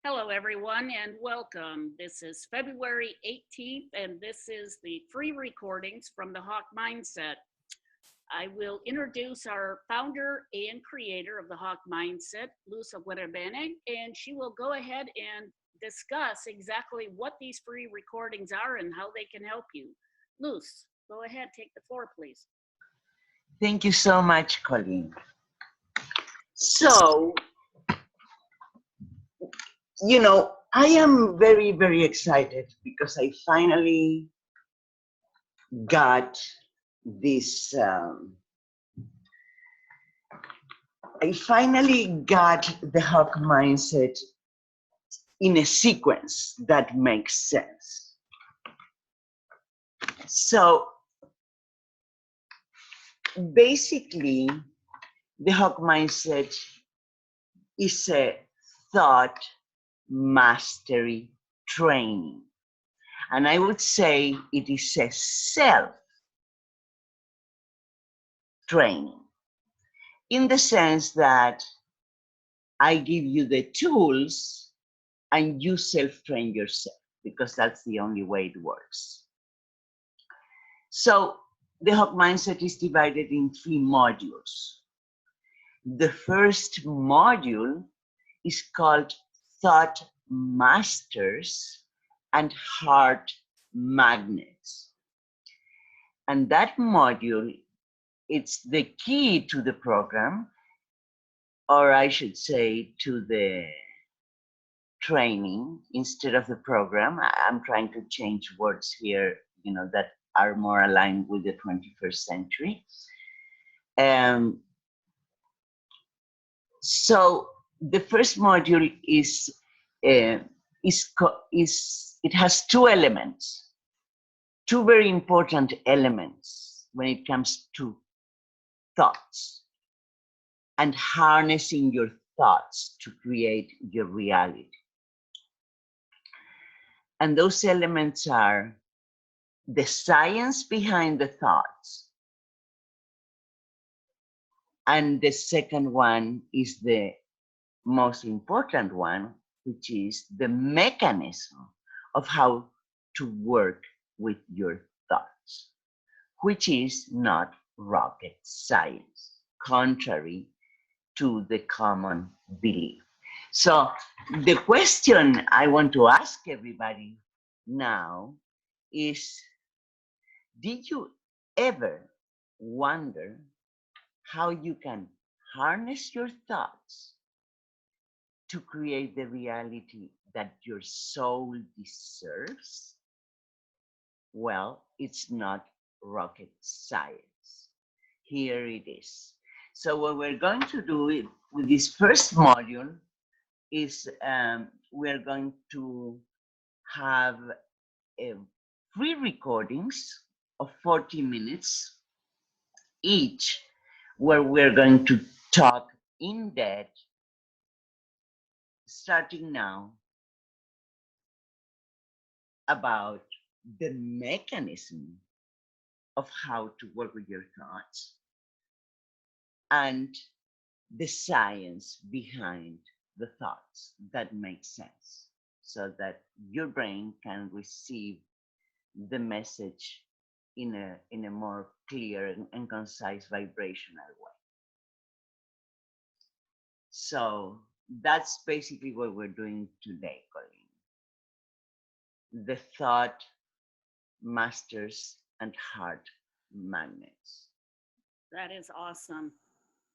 Hello, everyone, and welcome. This is February 18th, and this is the free recordings from the Hawk Mindset. I will introduce our founder and creator of the Hawk Mindset, Luz Aguirrebene, and she will go ahead and discuss exactly what these free recordings are and how they can help you. Luz, go ahead, take the floor, please. Thank you so much, Colleen. So, I am very, very excited because I finally got this, the Hawk Mindset in a sequence that makes sense. So, basically, the Hawk Mindset is a thought mastery training. And I would say it is a self-training in the sense that I give you the tools and you self-train yourself, because that's the only way it works. So the Hawk Mindset is divided in 3 modules. The first module is called Thought Masters and Heart Magnets. And that module, it's the key to the program, or I should say to the training instead of the program. I'm trying to change words here, that are more aligned with the 21st century. So the first module it has 2 elements, 2 very important elements when it comes to thoughts and harnessing your thoughts to create your reality. And those elements are the science behind the thoughts, and the second one is the most important one, which is the mechanism of how to work with your thoughts, which is not rocket science, contrary to the common belief. So the question I want to ask everybody now is, did you ever wonder how you can harness your thoughts to create the reality that your soul deserves? Well, it's not rocket science. Here it is. So what we're going to do with this first module is we're going to have free recordings of 40 minutes each, where we're going to talk in depth, starting now, about the mechanism of how to work with your thoughts and the science behind the thoughts that make sense, so that your brain can receive the message in a more clear and concise vibrational way. So that's basically what we're doing today, Colleen. The thought masters and heart magnets. That is awesome.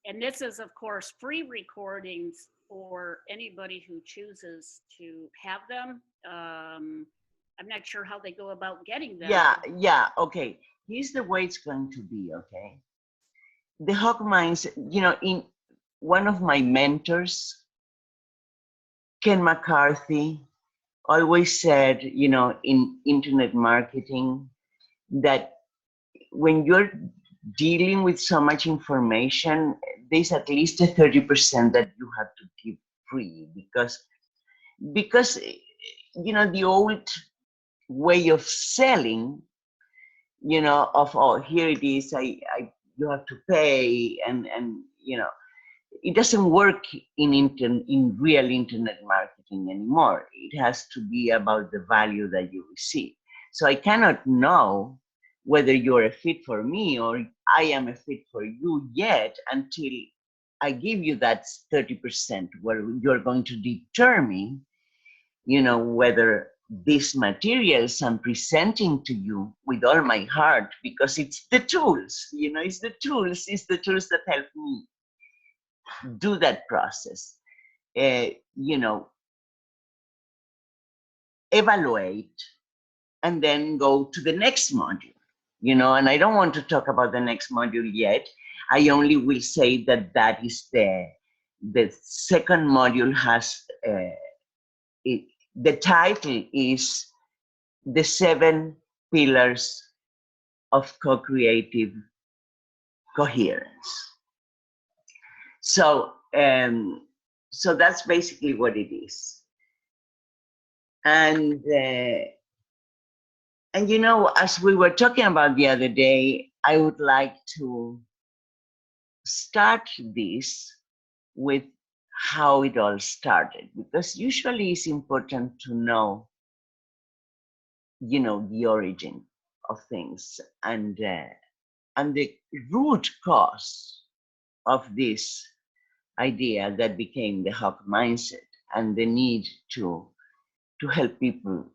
And this is, of course, free recordings for anybody who chooses to have them. I'm not sure how they go about getting them. Yeah, okay. Here's the way it's going to be, okay? The Hawk Minds, in one of my mentors, Ken McCarthy, always said, in internet marketing, that when you're dealing with so much information, there's at least a 30% that you have to give free, because the old way of selling, of, oh, here it is, you have to pay, and it doesn't work in real internet marketing. thing anymore. It has to be about the value that you receive. So I cannot know whether you're a fit for me or I am a fit for you yet until I give you that 30% where you're going to determine, whether these materials I'm presenting to you with all my heart, because it's the tools, it's the tools that help me do that process. Evaluate and then go to the next module, and I don't want to talk about the next module yet. I only will say that is the second module has, the title is The 7 Pillars of Co-Creative Coherence. So that's basically what it is. And as we were talking about the other day, I would like to start this with how it all started, because usually it's important to know, the origin of things and the root cause of this idea that became the Hawk mindset and the need to help people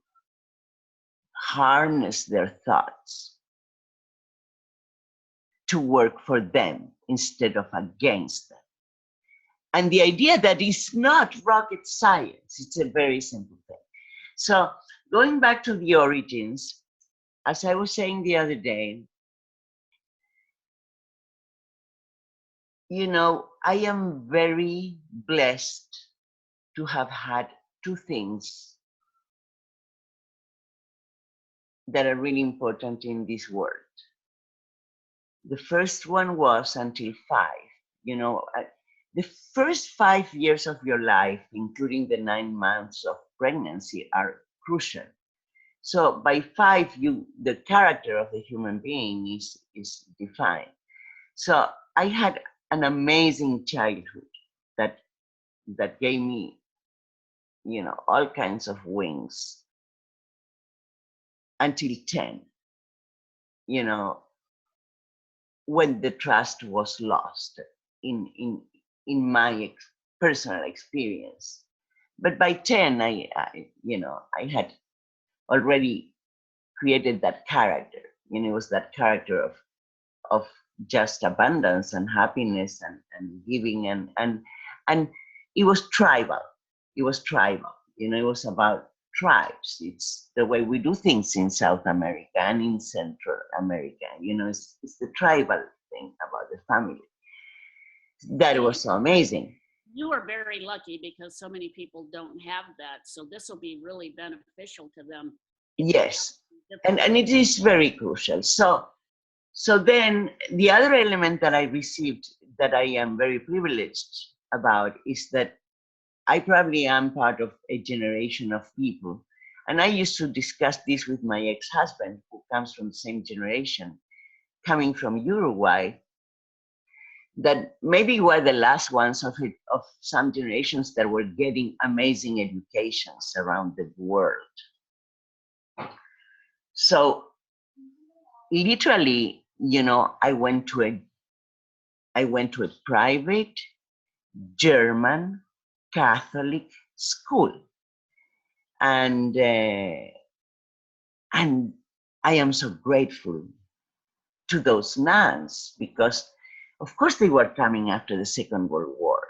harness their thoughts to work for them instead of against them. And the idea that it's not rocket science, it's a very simple thing. So going back to the origins, as I was saying the other day, I am very blessed to have had 2 things that are really important in this world. The first one was until 5. The first 5 years of your life, including the 9 months of pregnancy, are crucial. So by 5, the character of the human being is defined. So I had an amazing childhood that gave me, all kinds of wings until 10, when the trust was lost in my personal experience. But by 10, I had already created that character. It was that character of just abundance and happiness and giving and it was tribal. It was tribal. It was about tribes. It's the way we do things in South America and in Central America. It's the tribal thing about the family. That was so amazing. You are very lucky because so many people don't have that. So this will be really beneficial to them. Yes, and it is very crucial. So then the other element that I received that I am very privileged about is that I probably am part of a generation of people. And I used to discuss this with my ex-husband, who comes from the same generation, coming from Uruguay, that maybe we're the last ones of some generations that were getting amazing educations around the world. So literally, I went to a private German Catholic school, and I am so grateful to those nuns, because of course they were coming after the Second World War,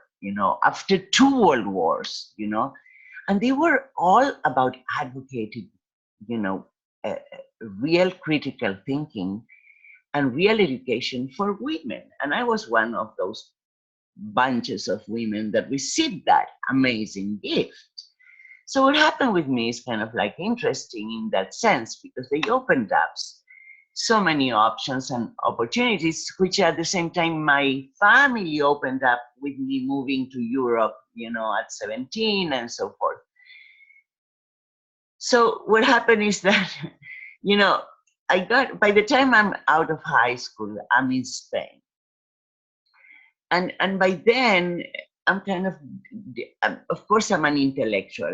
after 2 world wars, and they were all about advocating, real critical thinking and real education for women. And I was one of those bunches of women that received that amazing gift. So what happened with me is kind of like interesting in that sense, because they opened up so many options and opportunities, which at the same time my family opened up with me moving to Europe, at 17 and so forth. So what happened is that, by the time I'm out of high school, I'm in Spain. And by then, I'm kind of course, I'm an intellectual,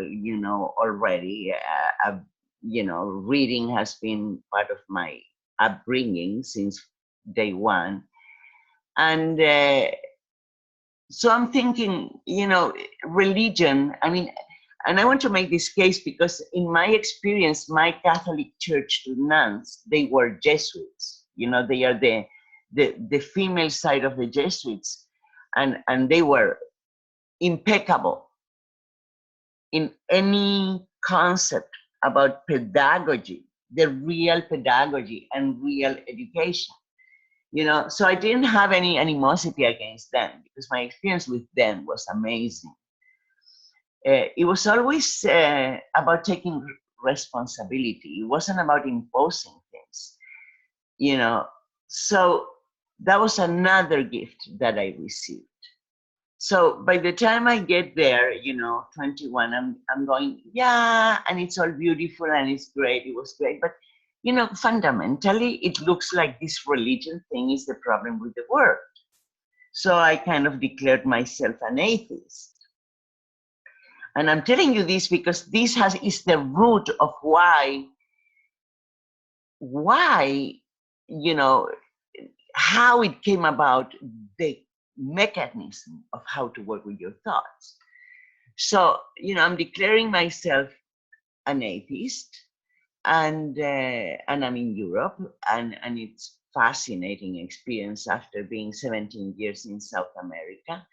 already. Reading has been part of my upbringing since day one. And so I'm thinking, religion, I mean, and I want to make this case because in my experience, my Catholic Church nuns, they were Jesuits. They are the female side of the Jesuits. And they were impeccable in any concept about pedagogy, the real pedagogy and real education. So I didn't have any animosity against them because my experience with them was amazing. It was always about taking responsibility. It wasn't about imposing things, So that was another gift that I received. So by the time I get there, 21, I'm going, yeah, and it's all beautiful and it's great. It was great. But, fundamentally, it looks like this religion thing is the problem with the world. So I kind of declared myself an atheist. And I'm telling you this because this is the root of why, how it came about, the mechanism of how to work with your thoughts. So, I'm declaring myself an atheist, and I'm in Europe, and it's fascinating experience after being 17 years in South America.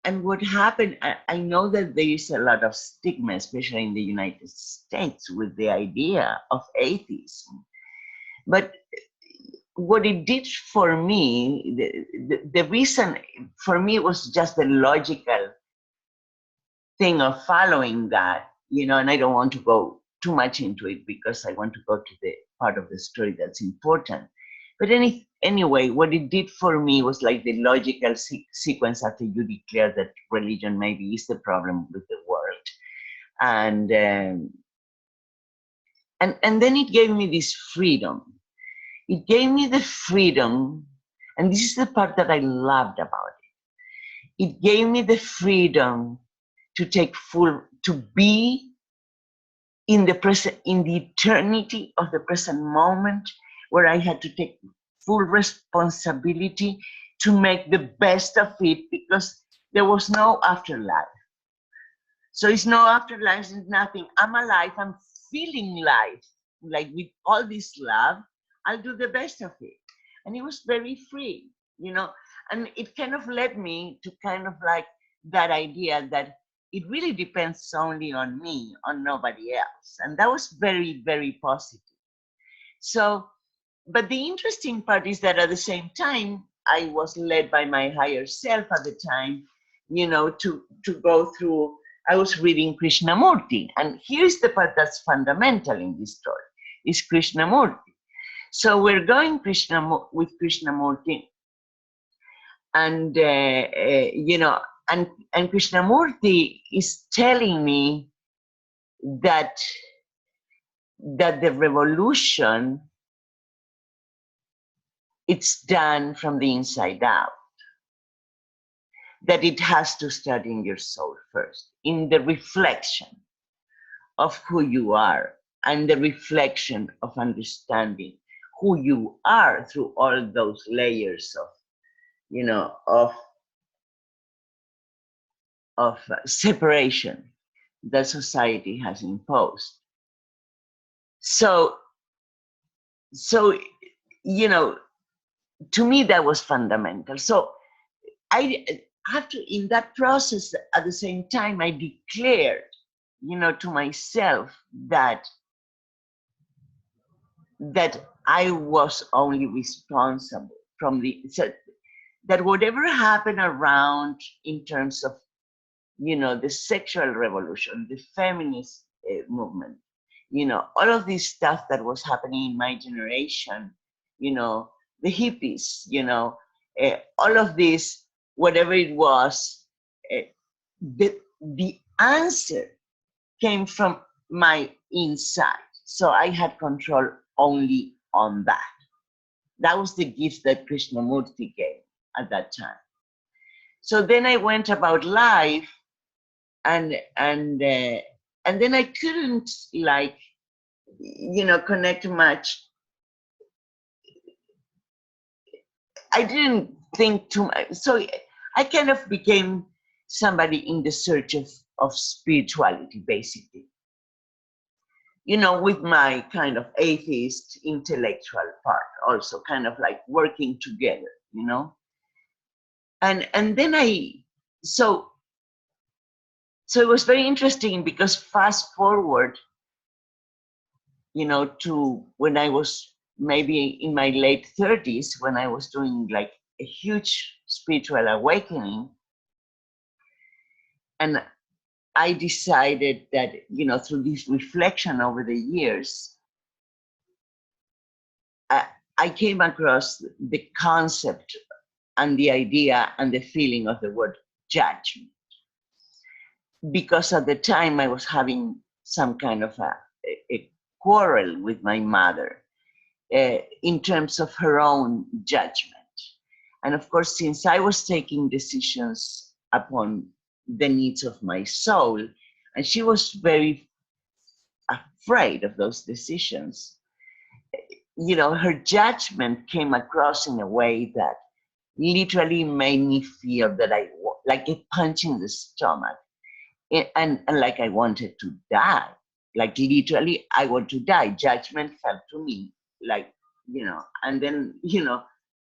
And what happened, I know that there is a lot of stigma, especially in the United States, with the idea of atheism. But what it did for me, the reason for me was just the logical thing of following that, and I don't want to go too much into it because I want to go to the part of the story that's important. But anyway, what it did for me was like the logical sequence after you declare that religion maybe is the problem with the world. And then it gave me this freedom. It gave me the freedom, and this is the part that I loved about it. It gave me the freedom to to be in the present, in the eternity of the present moment, where I had to take full responsibility to make the best of it because there was no afterlife. So it's no afterlife, it's nothing. I'm alive, I'm feeling life, like with all this love, I'll do the best of it. And it was very free, and it kind of led me to kind of like that idea that it really depends only on me, on nobody else. And that was very, very positive. So, but the interesting part is that at the same time, I was led by my higher self at the time, to go through, I was reading Krishnamurti. And here's the part that's fundamental in this story, is Krishnamurti. So we're going with Krishnamurti, and and Krishnamurti is telling me that the revolution, it's done from the inside out. That it has to start in your soul first, in the reflection of who you are, and the reflection of understanding who you are through all those layers of separation that society has imposed. So to me that was fundamental. So I have to, in that process, at the same time, I declared, to myself that I was only responsible so that whatever happened around in terms of, the sexual revolution, the feminist movement, all of this stuff that was happening in my generation, the hippies, all of this, whatever it was, the answer came from my inside. So I had control only on that. That was the gift that Krishnamurti gave at that time. So then I went about life, and then I couldn't, like, connect much. I didn't think too much. So I kind of became somebody in the search of spirituality, basically. With my kind of atheist intellectual part, also kind of like working together. And then so it was very interesting, because fast forward, to when I was maybe in my late 30s, when I was doing like a huge spiritual awakening. And I decided that, through this reflection over the years, I came across the concept and the idea and the feeling of the word judgment. Because at the time I was having some kind of a quarrel with my mother in terms of her own judgment. And of course, since I was taking decisions upon the needs of my soul, and she was very afraid of those decisions, her judgment came across in a way that literally made me feel that like a punch in the stomach, and like I wanted to die. Like literally, I want to die. Judgment felt to me like, and then,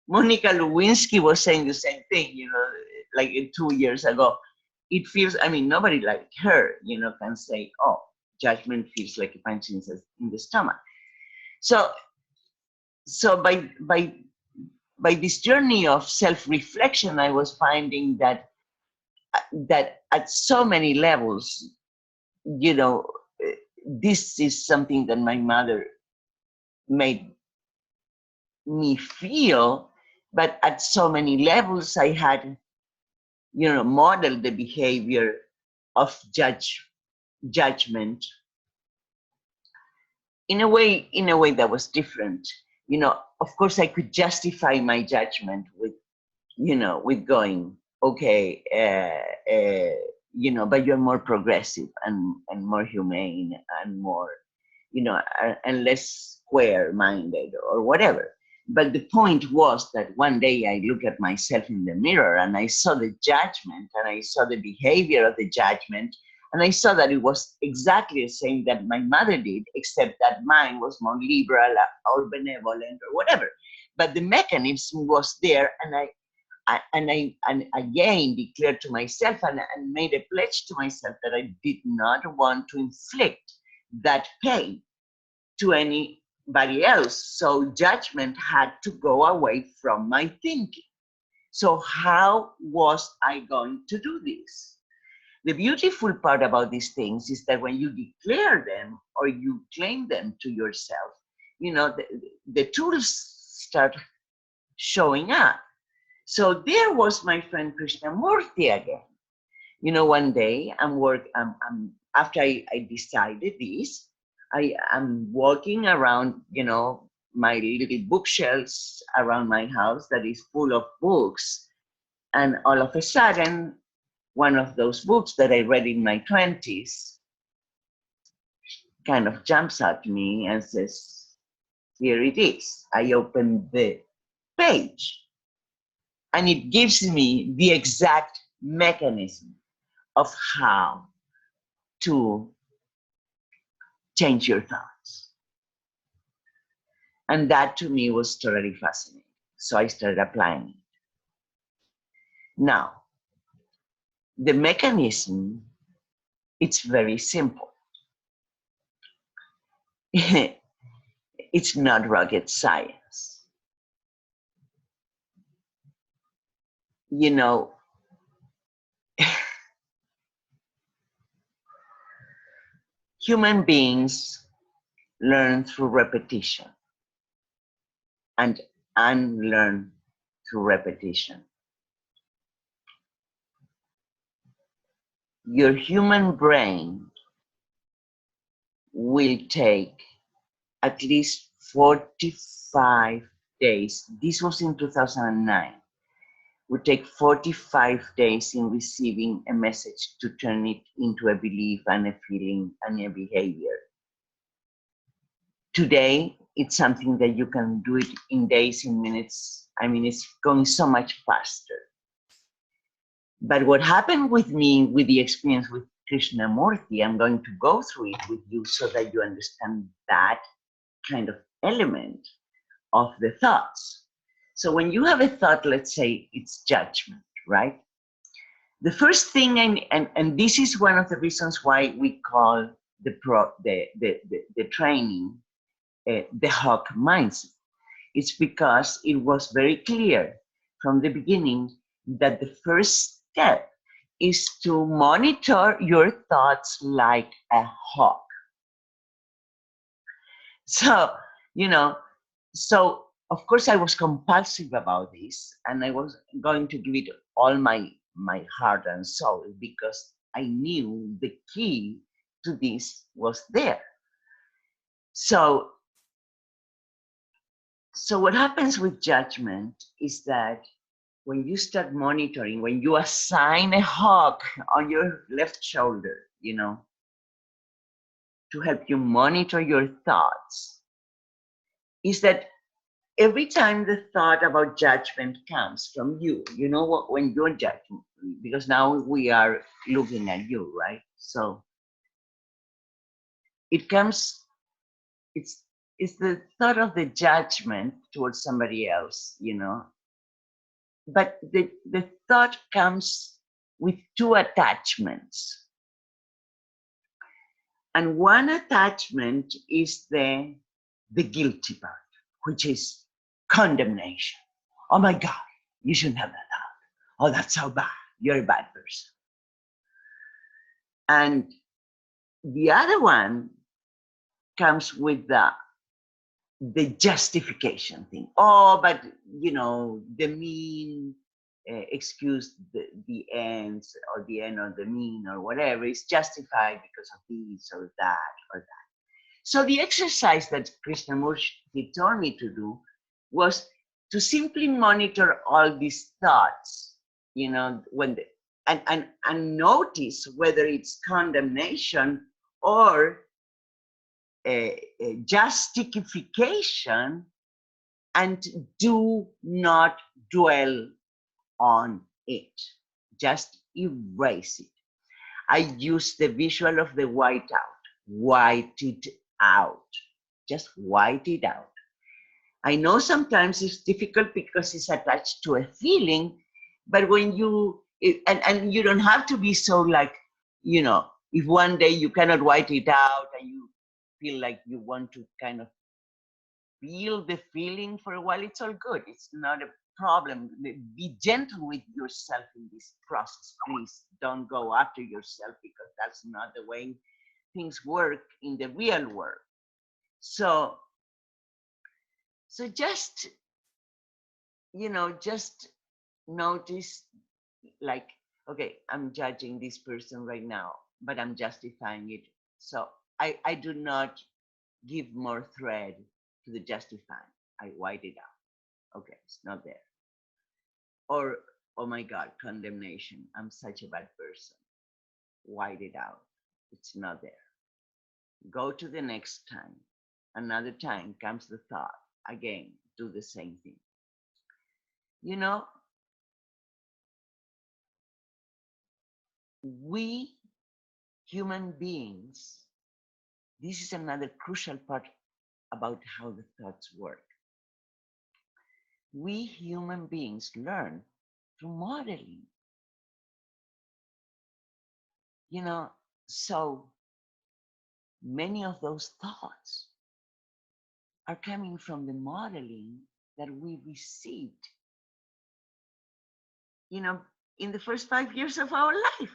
Monica Lewinsky was saying the same thing, like 2 years ago. It feels, I mean, nobody like her, can say, oh, judgment feels like a punch in the stomach. So by this journey of self-reflection, I was finding that at so many levels, this is something that my mother made me feel, but at so many levels I had, modeled the behavior of judgment in a way that was different. Of course, I could justify my judgment with, with going, okay, but you're more progressive and more humane and more, and less square-minded or whatever. But the point was that one day I looked at myself in the mirror and I saw the judgment and I saw the behavior of the judgment, and I saw that it was exactly the same that my mother did, except that mine was more liberal or benevolent or whatever. But the mechanism was there, and I again declared to myself and made a pledge to myself that I did not want to inflict that pain to anybody else. So judgment had to go away from my thinking. So how was I going to do this? The beautiful part about these things is that when you declare them or you claim them to yourself, the tools start showing up. So there was my friend Krishnamurti again. One day I'm after I decided this, I am walking around, my little bookshelves around my house that is full of books. And all of a sudden, one of those books that I read in my 20s kind of jumps at me and says, here it is. I open the page, and it gives me the exact mechanism of how to change your thoughts. And that to me was totally fascinating. So I started applying it. Now, the mechanism, it's very simple. It's not rocket science. Human beings learn through repetition and unlearn through repetition. Your human brain will take at least 45 days. This was in 2009. would take 45 days in receiving a message to turn it into a belief and a feeling and a behavior. Today, it's something that you can do it in days, in minutes. I mean, it's going so much faster. But what happened with me, with the experience with Krishnamurti, I'm going to go through it with you so that you understand that kind of element of the thoughts. So when you have a thought, let's say it's judgment, right? The first thing, and this is one of the reasons why we call the training the hawk mindset. It's because it was very clear from the beginning that the first step is to monitor your thoughts like a hawk. So, so of course I was compulsive about this, and I was going to give it all my heart and soul, because I knew the key to this was there. So what happens with judgment is that when you start monitoring, when you assign a hawk on your left shoulder, to help you monitor your thoughts, is that every time the thought about judgment comes from you, when you're judging, because now we are looking at you, right? So it comes, it's the thought of the judgment towards somebody else, but the thought comes with two attachments. And one attachment is the guilty part, which is condemnation. Oh my God, you shouldn't have that thought. Oh, that's so bad. You're a bad person. And the other one comes with the justification thing. Oh, but the mean excuse, the ends, or the end of the mean, or whatever is justified because of this or that or that. So the exercise that Krishnamurti told me to do was to simply monitor all these thoughts, when and notice whether it's condemnation or a justification, and do not dwell on it. Just erase it. I use the visual of the white out. White it out. Just white it out. I know sometimes it's difficult because it's attached to a feeling, but when and you don't have to be so like, if one day you cannot white it out and you feel like you want to kind of feel the feeling for a while, it's all good. It's not a problem. Be gentle with yourself in this process. Please don't go after yourself, because that's not the way things work in the real world. So just, just notice, like, okay, I'm judging this person right now, but I'm justifying it. So I do not give more thread to the justifying. I white it out. Okay, it's not there. Or, oh my God, condemnation. I'm such a bad person. White it out. It's not there. Go to the next time. Another time comes the thought. Again, do the same thing. We human beings, this is another crucial part about how the thoughts work. We human beings learn through modeling. So many of those thoughts are coming from the modeling that we received, in the first 5 years of our life,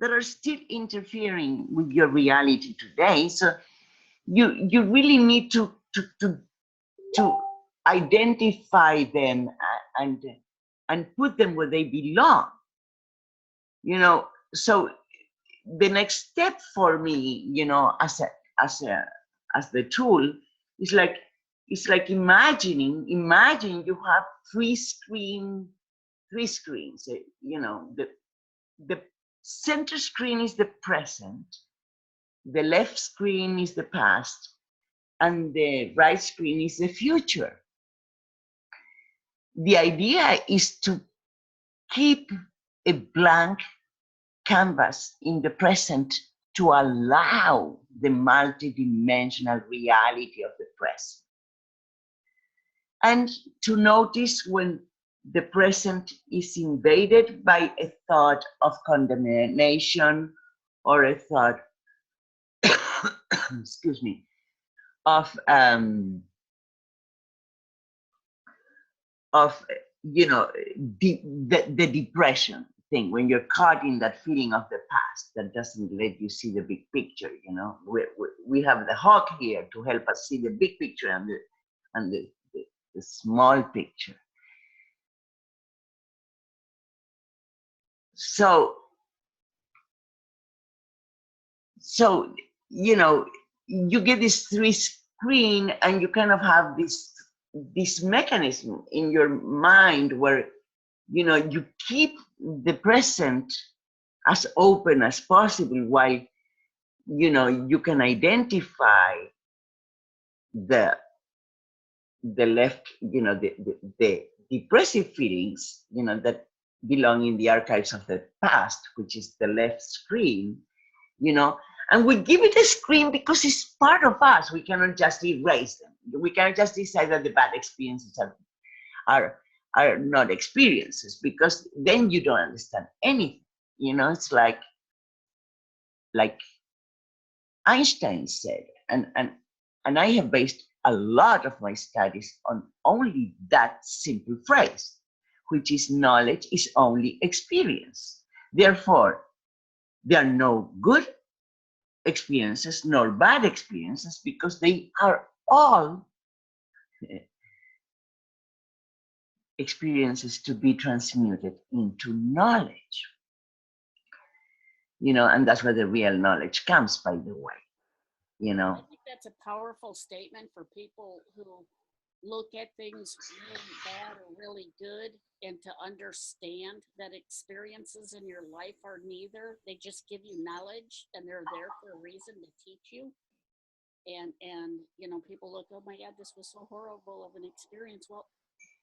that are still interfering with your reality today. So you really need to identify them and put them where they belong. So the next step for me, as the tool, is like, it's like imagine you have 3 screen three screens. You know, the center screen is the present, the left screen is the past, and the right screen is the future. The idea is to keep a blank canvas in the present to allow the multidimensional reality of the present. And to notice when the present is invaded by a thought of condemnation or a thought, excuse me, of you know, the depression thing, when you're caught in that feeling of the past that doesn't let you see the big picture. You know, we have the hawk here to help us see the big picture and the small picture. So you know, you get this three screen and you kind of have this mechanism in your mind where, you know, you keep the present as open as possible while, you know, you can identify the left, you know, the depressive feelings, you know, that belong in the archives of the past, which is the left screen, you know, and we give it a screen because it's part of us. We cannot just erase them. We cannot just decide that the bad experiences are not experiences, because then you don't understand anything. You know, it's like Einstein said, and I have based a lot of my studies on only that simple phrase, which is knowledge is only experience. Therefore, there are no good experiences nor bad experiences, because they are all experiences to be transmuted into knowledge. You know, and that's where the real knowledge comes, by the way. You know, I think that's a powerful statement for people who look at things really bad or really good, and to understand that experiences in your life are neither. They just give you knowledge, and they're there for a reason, to teach you. And you know, people look, oh my God, this was so horrible of an experience. Well,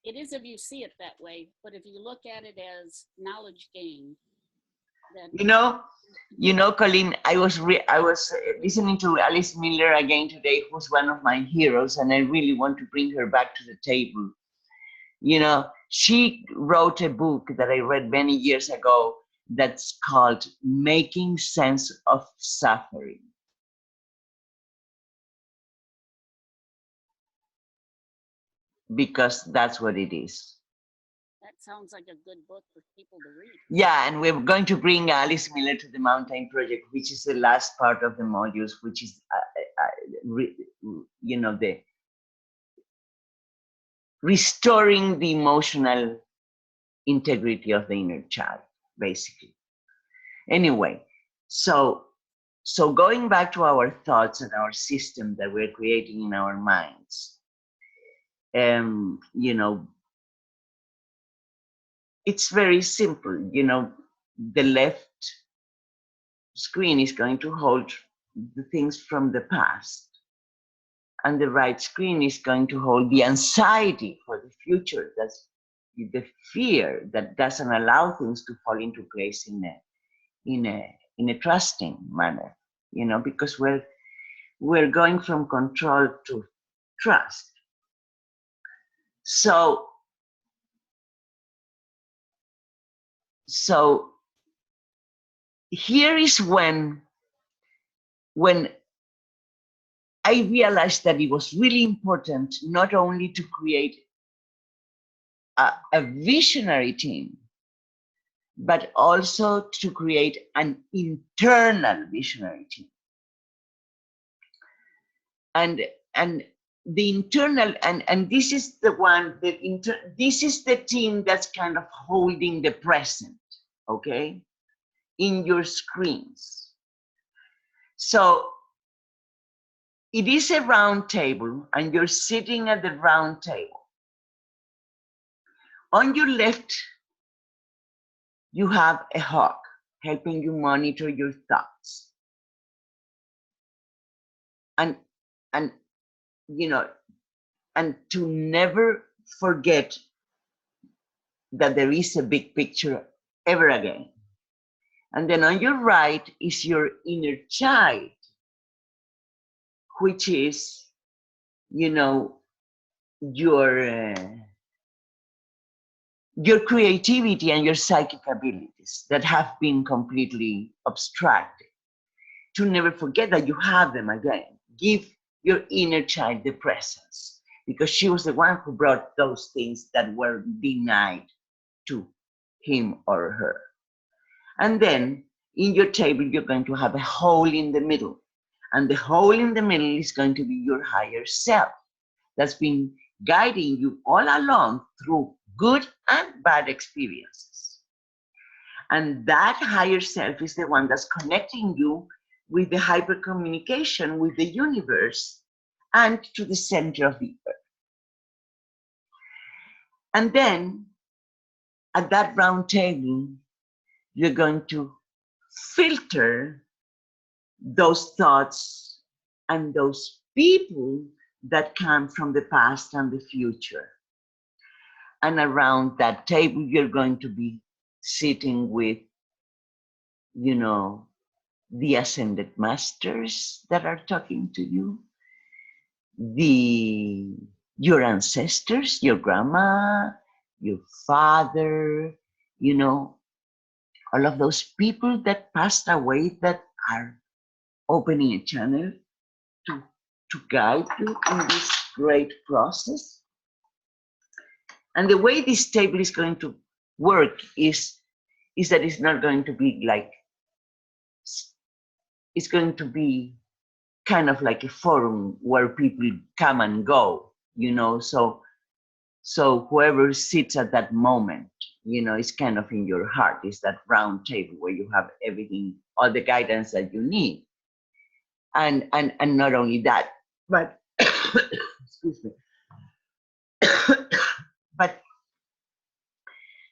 it is if you see it that way, but if you look at it as knowledge gained, then you know, Colleen, I was listening to Alice Miller again today, who's one of my heroes, and I really want to bring her back to the table. You know, she wrote a book that I read many years ago that's called Making Sense of Suffering. Because that's what it is. that sounds like a good book for people to read. Yeah, and we're going to bring Alice Miller to the Mountain Project, which is the last part of the modules, which is, you know, the restoring the emotional integrity of the inner child, basically. Anyway, so going back to our thoughts and our system that we're creating in our minds, you know, it's very simple. You know, the left screen is going to hold the things from the past, and the right screen is going to hold the anxiety for the future. That's the fear that doesn't allow things to fall into place in a trusting manner. You know, because we're going from control to trust. So here is when I realized that it was really important not only to create a visionary team, but also to create an internal visionary team. And the internal, and this is the one that this is the team that's kind of holding the present, okay, in your screens. So it is a round table, and you're sitting at the round table. On your left you have a hawk helping you monitor your thoughts. And, and, you know, and to never forget that there is a big picture ever again. And then on your right is your inner child, which is, your creativity and your psychic abilities that have been completely abstracted. To never forget that you have them again. Give your inner child the presence, because she was the one who brought those things that were denied to him or her. And then in your table, you're going to have a hole in the middle. And the hole in the middle is going to be your higher self that's been guiding you all along through good and bad experiences. And that higher self is the one that's connecting you with the hypercommunication with the universe and to the center of the earth. And then at that round table, you're going to filter those thoughts and those people that come from the past and the future. And around that table, you're going to be sitting with, the ascended masters that are talking to you, your ancestors, your grandma, your father, all of those people that passed away that are opening a channel to guide you in this great process. And the way this table is going to work is that it's not going to be like, it's going to be kind of like a forum where people come and go, so whoever sits at that moment, is kind of in your heart. It's that round table where you have everything, all the guidance that you need. And not only that, but excuse me, but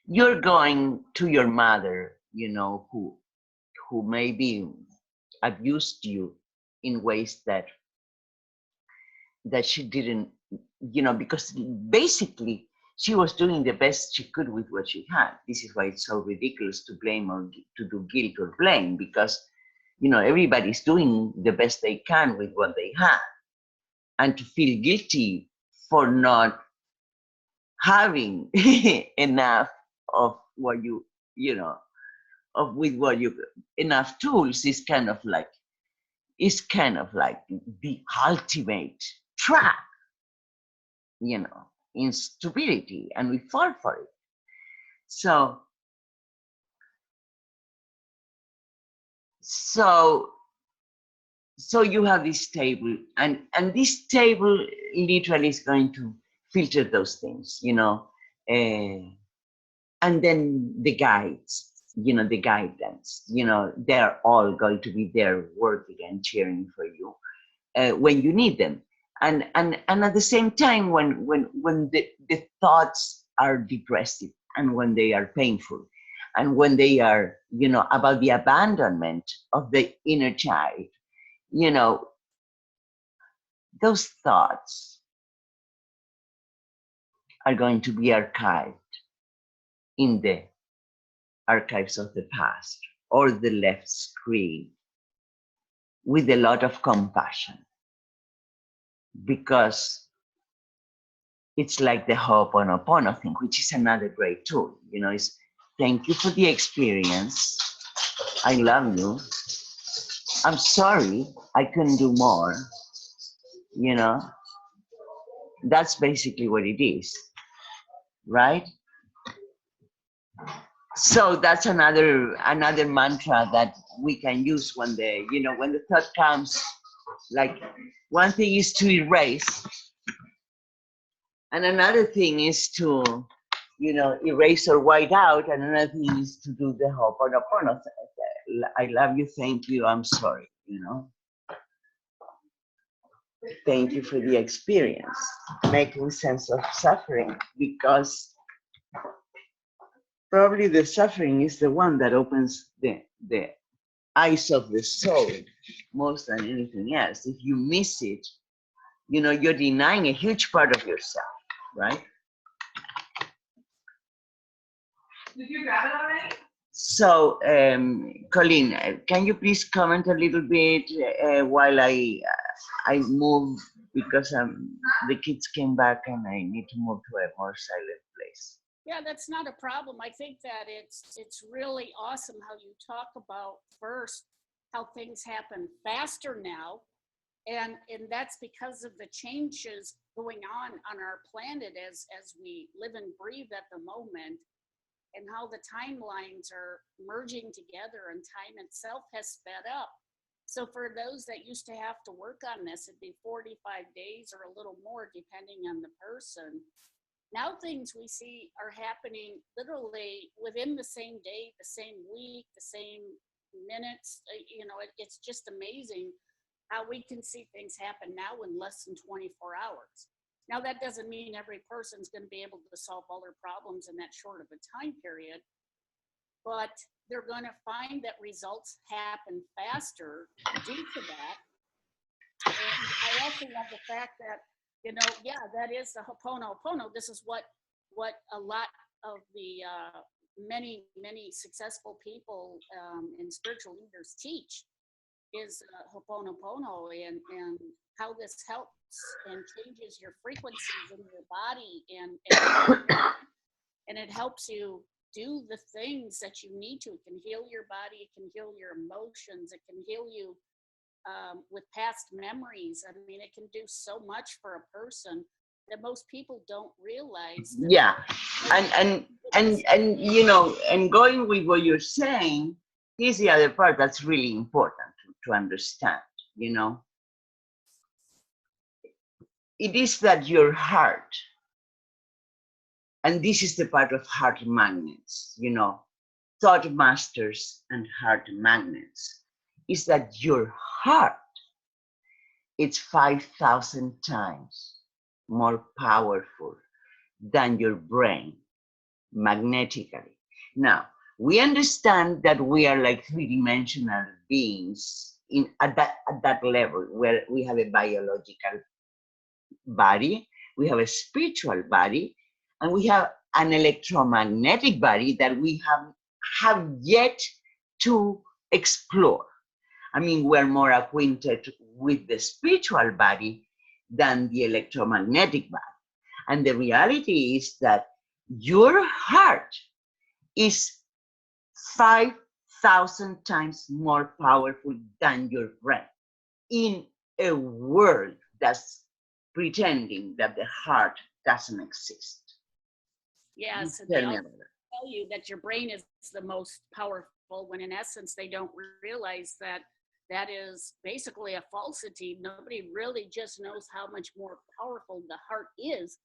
you're going to your mother, who maybe abused you in ways that she didn't, because basically she was doing the best she could with what she had. This is why it's so ridiculous to blame or to do guilt or blame, because everybody's doing the best they can with what they have. And to feel guilty for not having enough of what enough tools is kind of like the ultimate trap, in stupidity, and we fall for it. So you have this table, and this table literally is going to filter those things, and then the guides, the guidance, they're all going to be there working and cheering for you when you need them. And at the same time, when the thoughts are depressive, and when they are painful, and when they are, about the abandonment of the inner child, those thoughts are going to be archived in the archives of the past or the left screen with a lot of compassion, because it's like the Ho'oponopono thing, which is another great tool. Is thank you for the experience. I love you. I'm sorry I couldn't do more. That's basically what it is, right? So that's another mantra that we can use when the thought comes. Like, one thing is to erase, and another thing is to, erase or white out, and another thing is to do the Ho'oponopono. I love you, thank you, I'm sorry, Thank you for the experience, making sense of suffering, because Probably the suffering is the one that opens the eyes of the soul most than anything else. If you miss it, you know, you're denying a huge part of yourself, right? Did you grab it already? So, Colleen, can you please comment a little bit while I move, because the kids came back and I need to move to a more silent place. Yeah, that's not a problem. I think that it's really awesome how you talk about first how things happen faster now, and that's because of the changes going on our planet as we live and breathe at the moment, and how the timelines are merging together and time itself has sped up. So for those that used to have to work on this, it'd be 45 days or a little more depending on the person. Now things we see are happening literally within the same day, the same week, the same minutes. You know, it's just amazing how we can see things happen now in less than 24 hours. Now, that doesn't mean every person's going to be able to solve all their problems in that short of a time period, but they're going to find that results happen faster due to that. And I also love the fact that, you know, yeah, that is the Ho'oponopono. This is what a lot of the many successful people and spiritual leaders teach is Ho'oponopono, and how this helps and changes your frequencies in your body, and it helps you do the things that you need to. It can heal your body, it can heal your emotions, it can heal you with past memories. I mean, it can do so much for a person that most people don't realize. Yeah, and you know, and going with what you're saying, here's the other part that's really important to understand. You know, it is that your heart, and this is the part of heart magnets, you know, thought masters and heart magnets, is that your heart, it's 5,000 times more powerful than your brain magnetically. Now, we understand that we are like three-dimensional beings at that level, where we have a biological body, we have a spiritual body, and we have an electromagnetic body that we have yet to explore. I mean, we're more acquainted with the spiritual body than the electromagnetic body. And the reality is that your heart is 5,000 times more powerful than your brain in a world that's pretending that the heart doesn't exist. Yes, and they also tell you that your brain is the most powerful, when in essence they don't realize that that is basically a falsity. Nobody really just knows how much more powerful the heart is,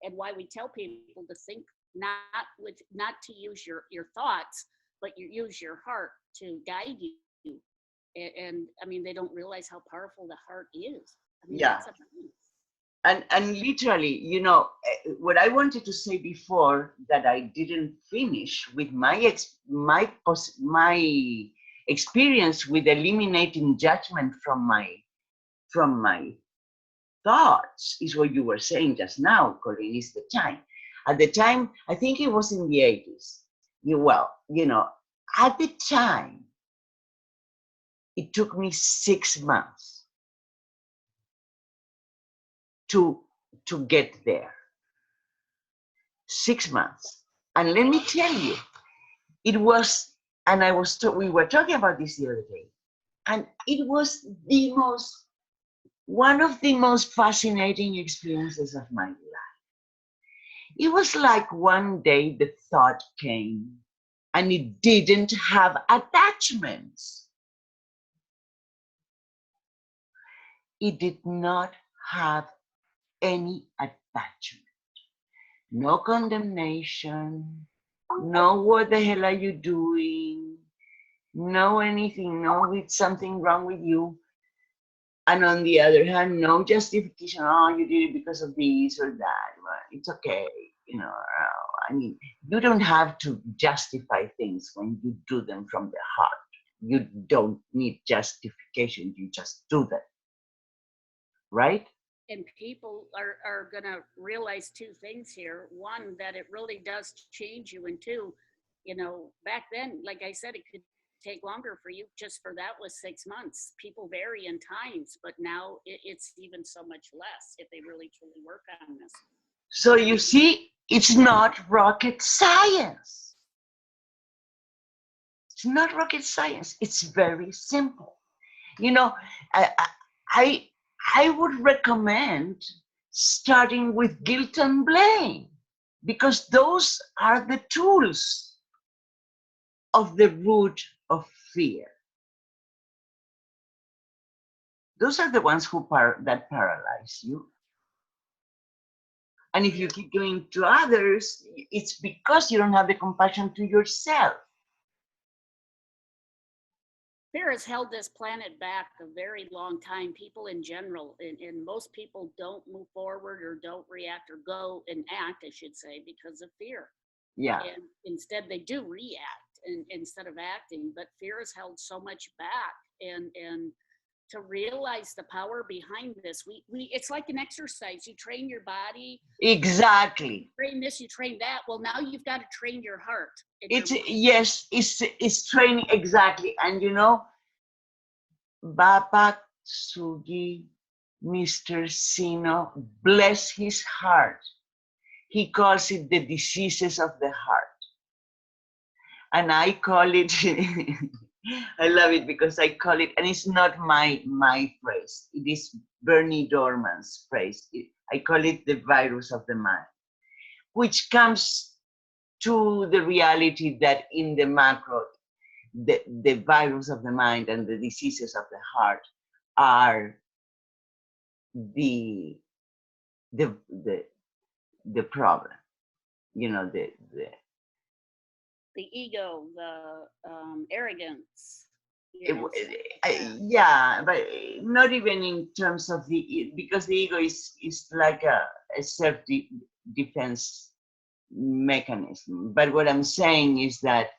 and why we tell people to think not to use your thoughts, but you use your heart to guide you. And I mean, they don't realize how powerful the heart is. I mean, yeah. And literally, you know, what I wanted to say before that I didn't finish with my experience with eliminating judgment from my thoughts is what you were saying just now, Colleen, is the time. At the time, I think it was in the 80s. Well, you know, at the time, it took me 6 months to get there. 6 months. And let me tell you, it was, and we were talking about this the other day, and it was one of the most fascinating experiences of my life. It was like one day the thought came and it didn't have attachments. It did not have any attachment. No condemnation, no what the hell are you doing, no anything, no it's something wrong with you. And on the other hand, no justification, oh, you did it because of this or that, well, it's okay, you know, I mean, you don't have to justify things when you do them from the heart. You don't need justification, you just do them, right? And people are going to realize two things here. One, that it really does change you. And two, back then, like I said, it could take longer for you. Just for that was 6 months. People vary in times, but now it's even so much less if they really truly work on this. So you see, it's not rocket science. It's not rocket science. It's very simple. I would recommend starting with guilt and blame, because those are the tools of the root of fear. Those are the ones that paralyze you. And if you keep doing to others, it's because you don't have the compassion to yourself. Fear has held this planet back a very long time, people in general, and most people don't move forward or don't react or go and act, I should say, because of fear. Yeah. And instead they do react instead of acting, but fear has held so much back. And to realize the power behind this, we it's like an exercise. You train your body. Exactly. You train this, you train that. Well, now you've got to train your heart. It's training, exactly. And Baba Sugi, Mr. Sino, bless his heart. He calls it the diseases of the heart. And I call it, I love it because I call it, and it's not my phrase. It is Bernie Dorman's phrase. I call it the virus of the mind, which comes to the reality that in the macro, the virus of the mind and the diseases of the heart are the problem. The ego, the arrogance. Yeah, but not even in terms of because the ego is like a self-defense mechanism. But what I'm saying is that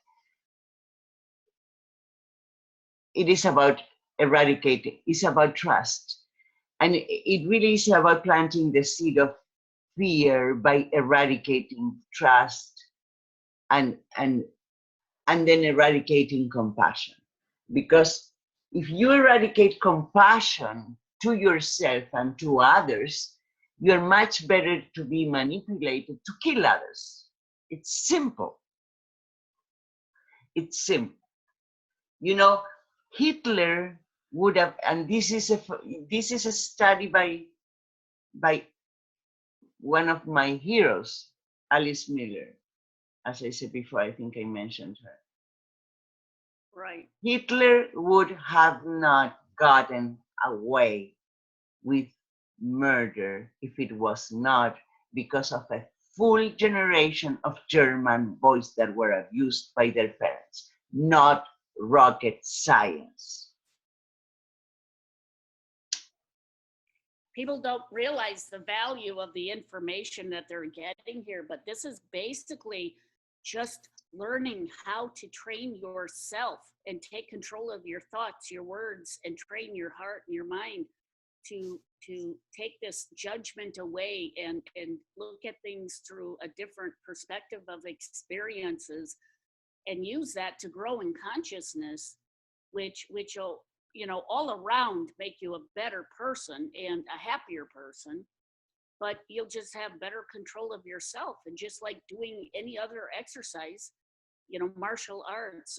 it is about eradicating, it's about trust. And it really is about planting the seed of fear by eradicating trust and then eradicating compassion. Because if you eradicate compassion to yourself and to others, you're much better to be manipulated to kill others. It's simple. It's simple. Hitler would have, and this is a study by one of my heroes, Alice Miller. As I said before, I think I mentioned her. Right. Hitler would have not gotten away with murder if it was not because of a full generation of German boys that were abused by their parents, not rocket science. People don't realize the value of the information that they're getting here, but this is basically just learning how to train yourself and take control of your thoughts, your words, and train your heart and your mind to take this judgment away and look at things through a different perspective of experiences and use that to grow in consciousness, which will all around make you a better person and a happier person. But you'll just have better control of yourself. And just like doing any other exercise, martial arts,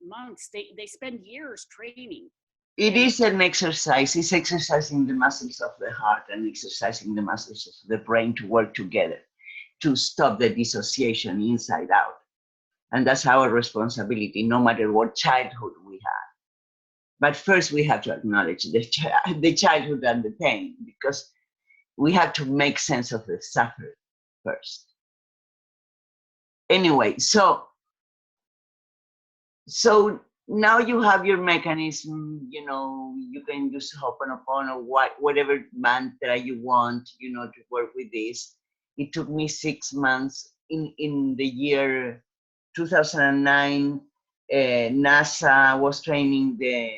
monks, they spend years training. It is an exercise. It's exercising the muscles of the heart and exercising the muscles of the brain to work together to stop the dissociation inside out. And that's our responsibility, no matter what childhood we have. But first, we have to acknowledge the childhood and the pain, because we have to make sense of the suffering first. Anyway, so now you have your mechanism. You can use Ho'oponopono or whatever mantra you want, to work with this. It took me 6 months in the year 2009, NASA was training the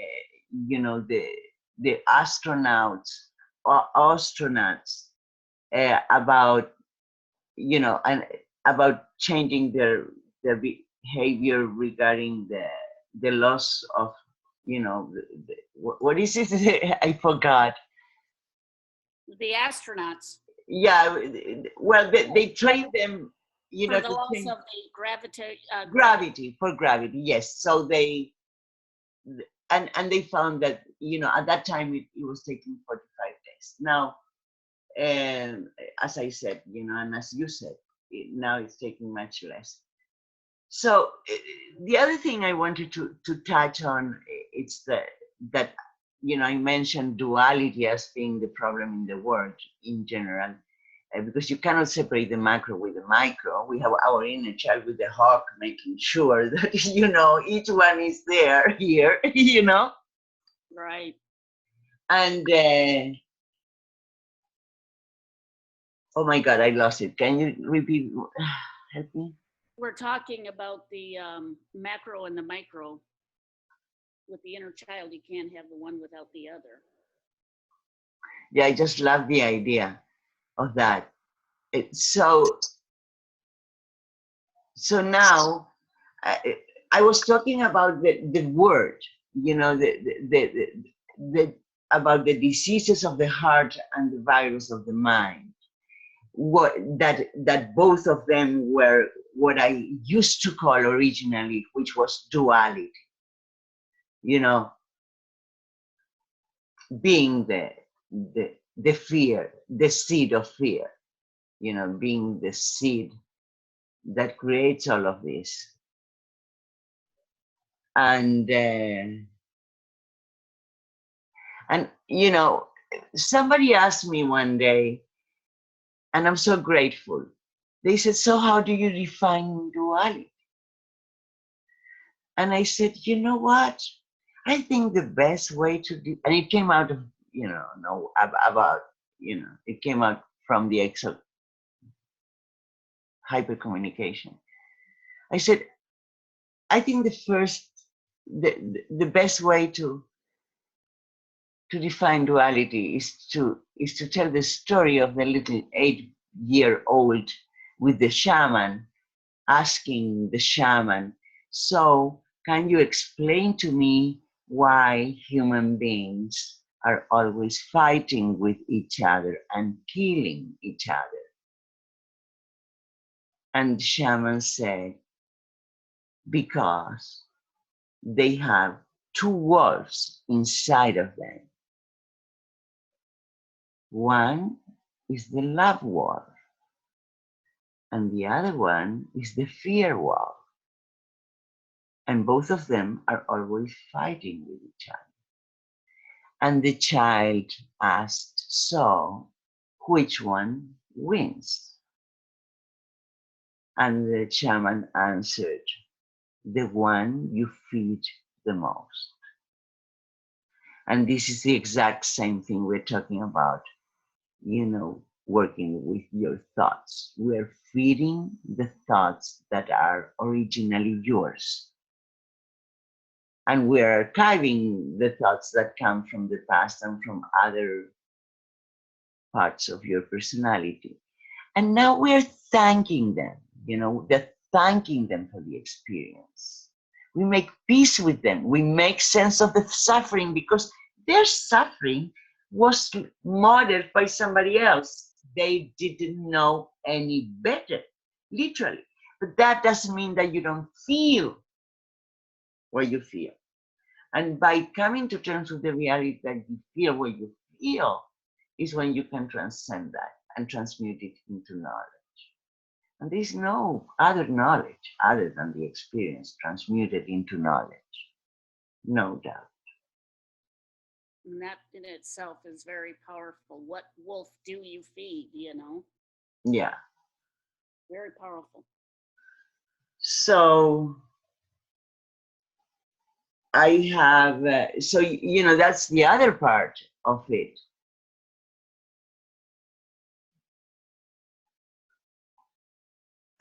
astronauts about and about changing their behavior regarding the loss of what is it? I forgot. The astronauts. Yeah, well, they train them, For the to loss change of the gravity, for gravity. Yes, so and they found that at that time it was taking 45 days. Now, and as I said, and as you said, now it's taking much less. So the other thing I wanted to touch on, it's that I mentioned duality as being the problem in the world in general, because you cannot separate the macro with the micro. We have our inner child with the hawk, making sure that each one is there here, Right. and oh my God, I lost it. Can you repeat? Help me. We're talking about the macro and the micro. With the inner child, you can't have the one without the other. Yeah, I just love the idea of that. So now I was talking about the word, about the diseases of the heart and the virus of the mind. That both of them were what I used to call originally, which was duality. Being the fear, the seed of fear, being the seed that creates all of this. And somebody asked me one day, and I'm so grateful. They said, "So how do you define duality?" And I said, "You know what? I think the best way to do," and it came out of it came out from the hypercommunication. I said, I think the best way to define duality is to tell the story of the little 8-year-old with the shaman, asking the shaman, "So can you explain to me why human beings are always fighting with each other and killing each other?" And the shaman said, "Because they have two wolves inside of them. One is the love wolf, and the other one is the fear wolf. And both of them are always fighting with each other." And the child asked, "So, which one wins?" And the shaman answered, "The one you feed the most." And this is the exact same thing we're talking about, working with your thoughts. We're feeding the thoughts that are originally yours. And we're archiving the thoughts that come from the past and from other parts of your personality. And now we're thanking them, they're thanking them for the experience. We make peace with them. We make sense of the suffering because their suffering was modeled by somebody else. They didn't know any better, literally. But that doesn't mean that you don't feel what you feel. And by coming to terms with the reality that you feel what you feel is when you can transcend that and transmute it into knowledge. And there's no other knowledge other than the experience transmuted into knowledge. No doubt. And that in itself is very powerful. What wolf do you feed, Yeah. Very powerful. So I have, that's the other part of it.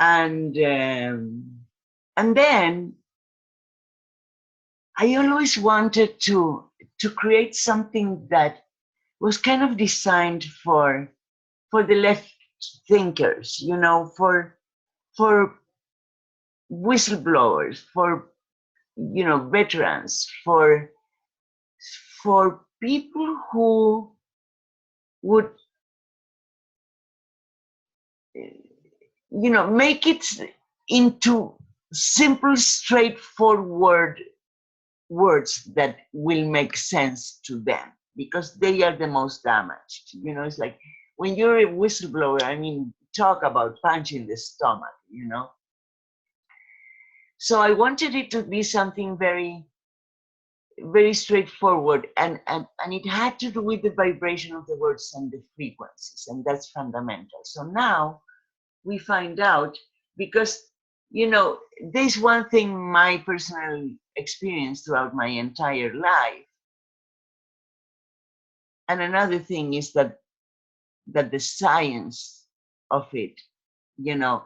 And then I always wanted to create something that was kind of designed for the left thinkers, you know, for whistleblowers, for, you know, veterans, for people who would, you know, make it into simple, straightforward words that will make sense to them, because they are the most damaged. You know, it's like when you're a whistleblower, I mean, talk about punching the stomach, you know. So I wanted it to be something very, very straightforward, and it had to do with the vibration of the words and the frequencies, and that's fundamental. So now we find out, because, you know, there's one thing, my personal experience throughout my entire life, and another thing is that the science of it, you know,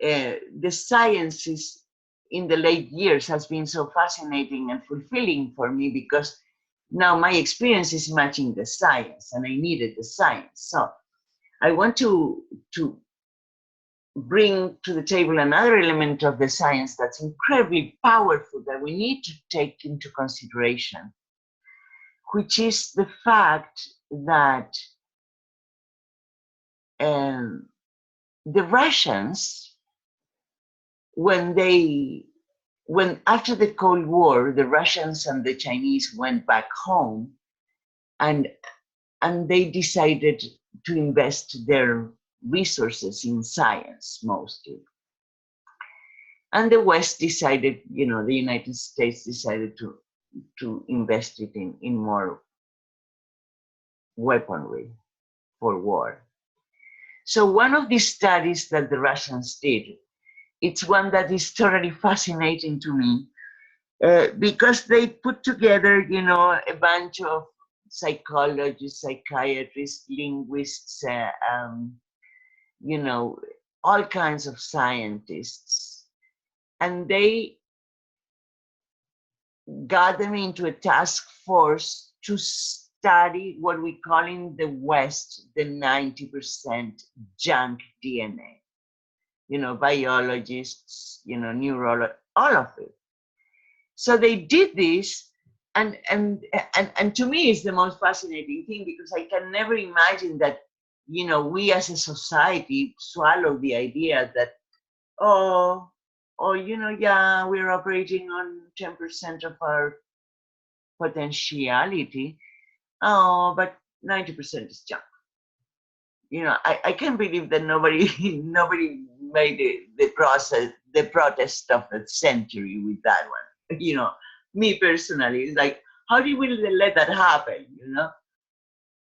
the science is, in the late years, has been so fascinating and fulfilling for me, because now my experience is matching the science, and I needed the science. So I want to bring to the table another element of the science that's incredibly powerful, that we need to take into consideration, which is the fact that the Russians, when after the Cold War, the Russians and the Chinese went back home, and they decided to invest their resources in science mostly. And the West decided, you know, the United States decided to invest it in more weaponry for war. So one of these studies that the Russians did, it's one that is totally fascinating to me, because they put together, you know, a bunch of psychologists, psychiatrists, linguists, you know, all kinds of scientists. And they got them into a task force to study what we call in the West the 90% junk DNA. You know, biologists, you know, neurologists, all of it. So they did this, and to me it's the most fascinating thing, because I can never imagine that, you know, we as a society swallow the idea that, oh, you know, yeah, we're operating on 10% of our potentiality. Oh, but 90% is junk. You know, I can't believe that nobody made the protest of the century with that one. You know, me personally, it's like, how do we let that happen? You know.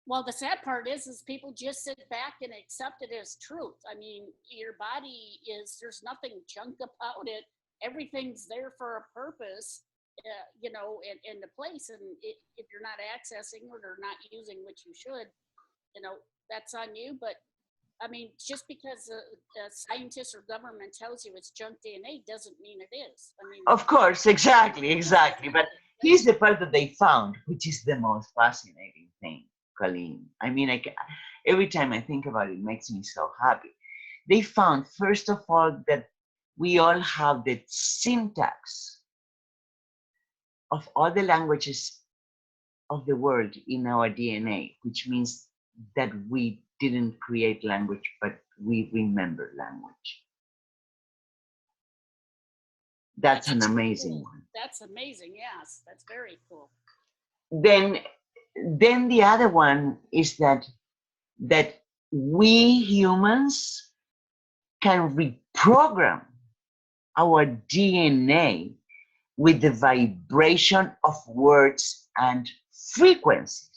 Well, the sad part is people just sit back and accept it as truth. I mean, your body is, there's nothing junk about it. Everything's there for a purpose, you know, in the place. And if you're not accessing it or not using what you should, you know, that's on you. But I mean, just because a scientist or government tells you it's junk DNA doesn't mean it is. I mean, of course, exactly. But here's the part that they found, which is the most fascinating thing, Colleen. I mean, every time I think about it, it makes me so happy. They found, first of all, that we all have the syntax of all the languages of the world in our DNA, which means that we didn't create language, but we remember language. That's an amazing one. That's amazing, yes. That's very cool. Then the other one is that we humans can reprogram our DNA with the vibration of words and frequencies.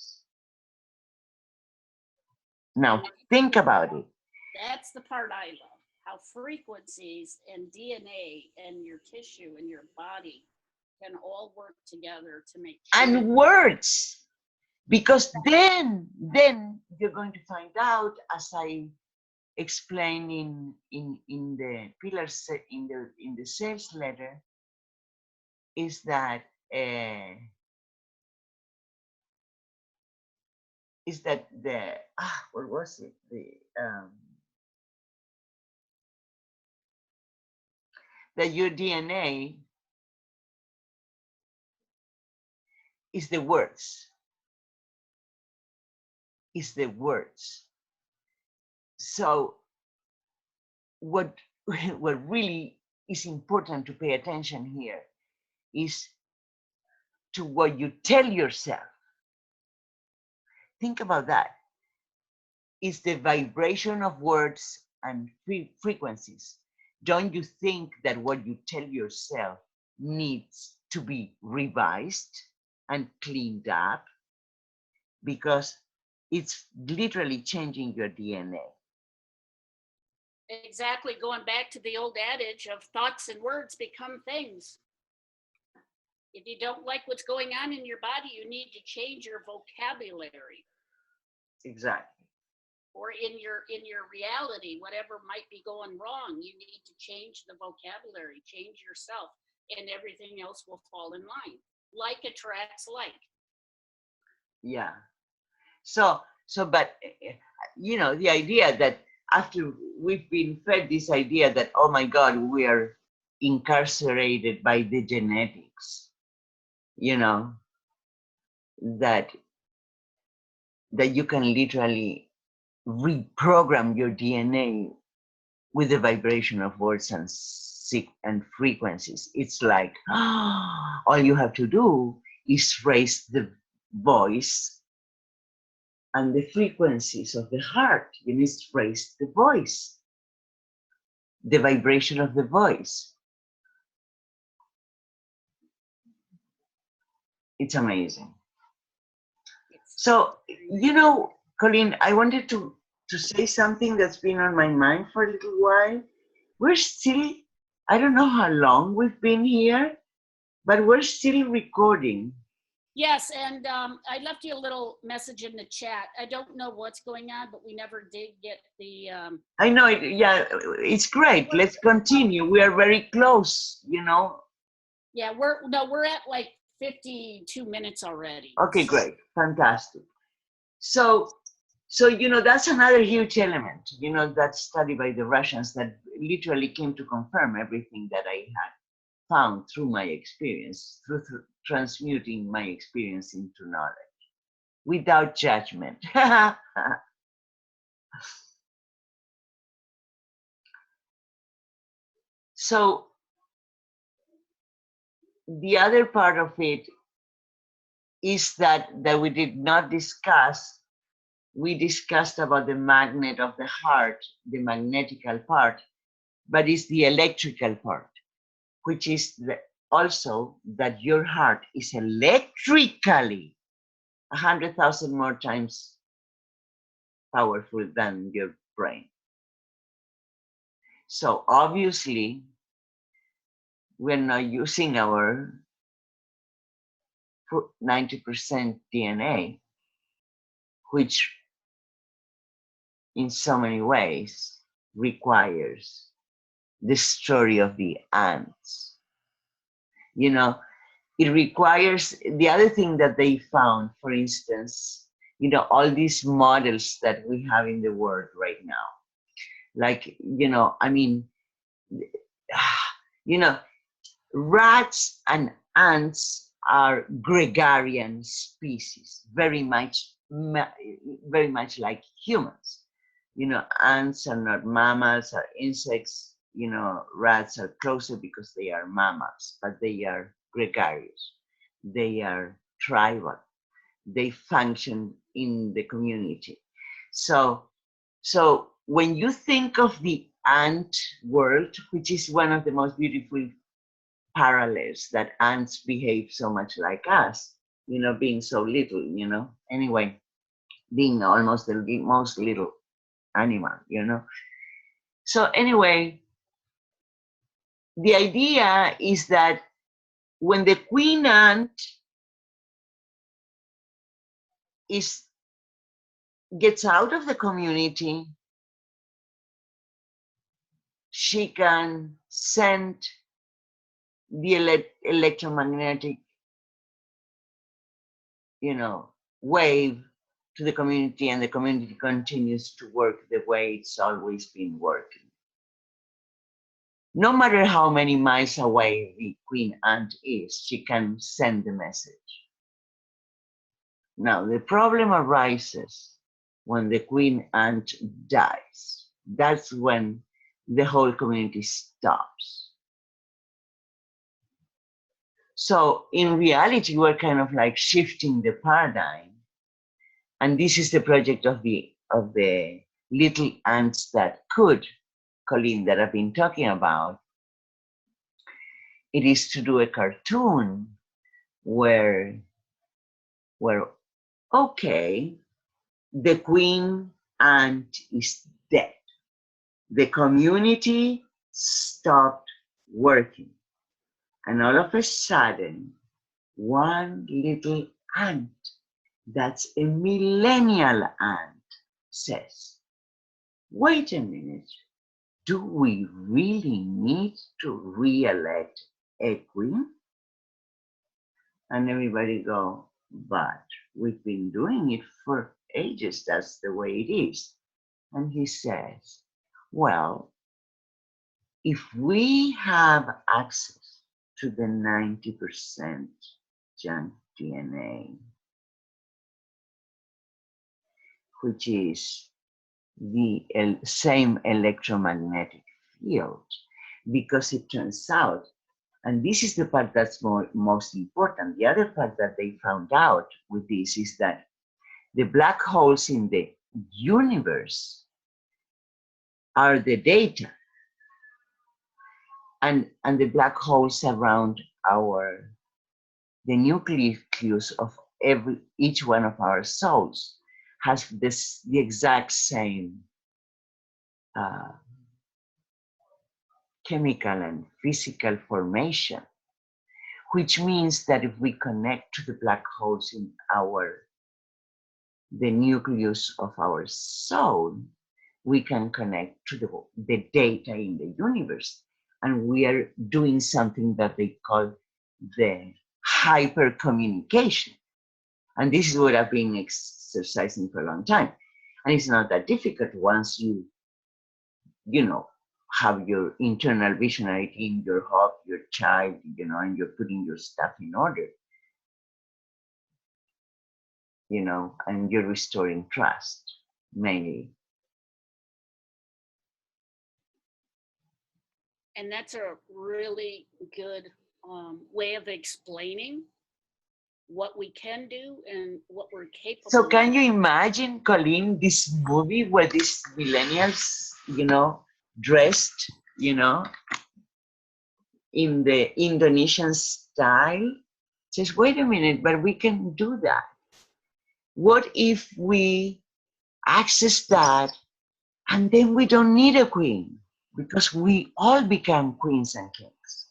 Now, think about it. That's the part I love, how frequencies and DNA and your tissue and your body can all work together to make change. And words, because then you're going to find out, as I explained in the in the sales letter is that the what was it, that your DNA is the words, so what what really is important to pay attention here is to what you tell yourself. Think about that. It's the vibration of words and frequencies. Don't you think that what you tell yourself needs to be revised and cleaned up? Because it's literally changing your DNA. Exactly, going back to the old adage of thoughts and words become things. If you don't like what's going on in your body, you need to change your vocabulary. Exactly. Or in your reality, whatever might be going wrong, you need to change the vocabulary, change yourself, and everything else will fall in line. Like attracts like. Yeah. So but you know, the idea that after we've been fed this idea that, oh my God, we are incarcerated by the genetics, you know, that you can literally reprogram your DNA with the vibration of words and frequencies. It's like all you have to do is raise the voice and the frequencies of the heart. You need to raise the voice, the vibration of the voice. It's amazing. So, you know, Colleen, I wanted to say something that's been on my mind for a little while. We're still, I don't know how long we've been here, but we're still recording. Yes, and I left you a little message in the chat. I don't know what's going on, but we never did get the... I know, yeah, it's great. Let's continue. We are very close, you know. Yeah, we're at like 52 minutes already. Okay, great. Fantastic. So, you know, that's another huge element, you know, that study by the Russians that literally came to confirm everything that I had found through my experience, through transmuting my experience into knowledge without judgment. So the other part of it is that we did not discuss. We discussed about the magnet of the heart, the magnetical part, but it's the electrical part, which is also that your heart is electrically 100,000 more times powerful than your brain. So obviously, we're not using our 90% DNA, which in so many ways requires the story of the ants. You know, it requires the other thing that they found, for instance, you know, all these models that we have in the world right now. Like, you know, I mean, you know, rats and ants are gregarian species, very much like humans. You know, ants are not mammals, are insects. You know, rats are closer because they are mammals, but they are gregarious. They are tribal. They function in the community. So when you think of the ant world, which is one of the most beautiful parallels, that ants behave so much like us, you know, being so little, you know, anyway, being almost the most little animal, you know. So anyway, the idea is that when the queen ant gets out of the community, she can send the electromagnetic, wave to the community, and the community continues to work the way it's always been working. No matter how many miles away the queen ant is, she can send the message. Now, the problem arises when the queen ant dies. That's when the whole community stops. So in reality, we're kind of like shifting the paradigm. And this is the project of the little ants that could, Colleen, that I've been talking about. It is to do a cartoon where okay, the queen ant is dead. The community stopped working. And all of a sudden, one little ant, that's a millennial ant, says, wait a minute, do we really need to re-elect a queen? And everybody go, but we've been doing it for ages, that's the way it is. And he says, well, if we have access to the 90% junk DNA, which is the same electromagnetic field, because it turns out, and this is the part that's most important, the other part that they found out with this is that the black holes in the universe are the data, and the black holes around the nucleus of each one of our souls has the exact same chemical and physical formation, which means that if we connect to the black holes in the nucleus of our soul, we can connect to the data in the universe. And we are doing something that they call the hypercommunication. And this is what I've been exercising for a long time. And it's not that difficult once you have your internal visionary team, your hub, your child, and you're putting your stuff in order, and you're restoring trust, mainly. And that's a really good way of explaining what we can do and what we're capable So of. can you imagine, Colleen, this movie where these millennials, dressed, in the Indonesian style, says, wait a minute, but we can do that. What if we access that and then we don't need a queen because we all become queens and kings?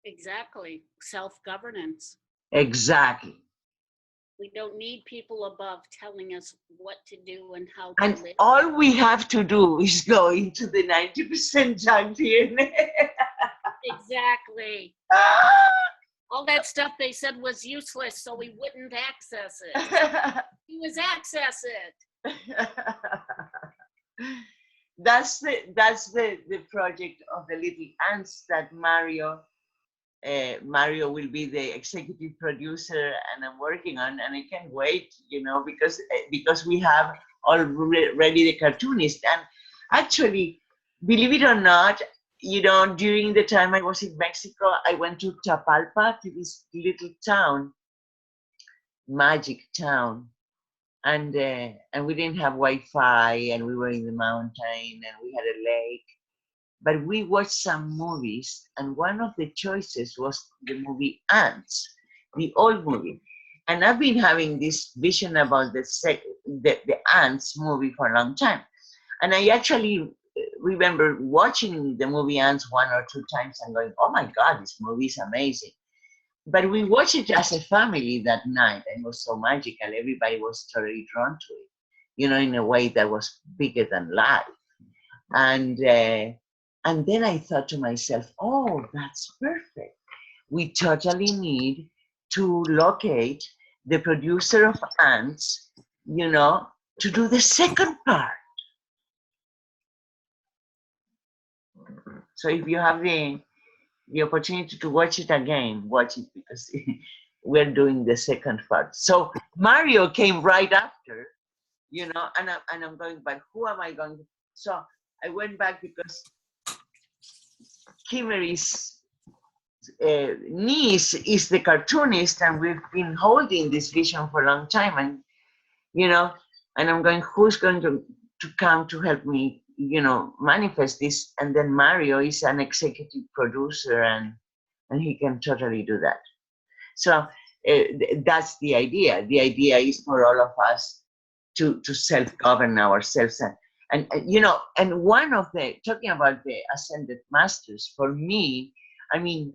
Exactly. Self-governance. Exactly. We don't need people above telling us what to do and how to And live. all we have to do is go into the 90% junk DNA. Exactly. All that stuff they said was useless, so we wouldn't access it. We was access it. That's the project of the little ants that Mario will be the executive producer, and I'm working on, and I can't wait, because we have already the cartoonist. And actually, believe it or not, during the time I was in Mexico, I went to Tapalpa, to this little town, magic town, and we didn't have Wi-Fi, and we were in the mountain, and we had a lake. But we watched some movies, and one of the choices was the movie Ants, the old movie. And I've been having this vision about the Ants movie for a long time. And I actually remember watching the movie Ants 1 or 2 times and going, oh my God, this movie is amazing. But we watched it as a family that night, and it was so magical. Everybody was totally drawn to it, in a way that was bigger than life. And And then I thought to myself, oh, that's perfect. We totally need to locate the producer of ants, to do the second part. So if you have the opportunity to watch it again, watch it, because we're doing the second part. So Mario came right after, and I'm going, but who am I going to? So I went back because Kimmery's niece is the cartoonist, and we've been holding this vision for a long time, and and I'm going, who's going to come to help me, manifest this? And then Mario is an executive producer, and he can totally do that. So that's the idea. The idea is for all of us to self-govern ourselves, and and one of the, talking about the ascended masters, for me, I mean,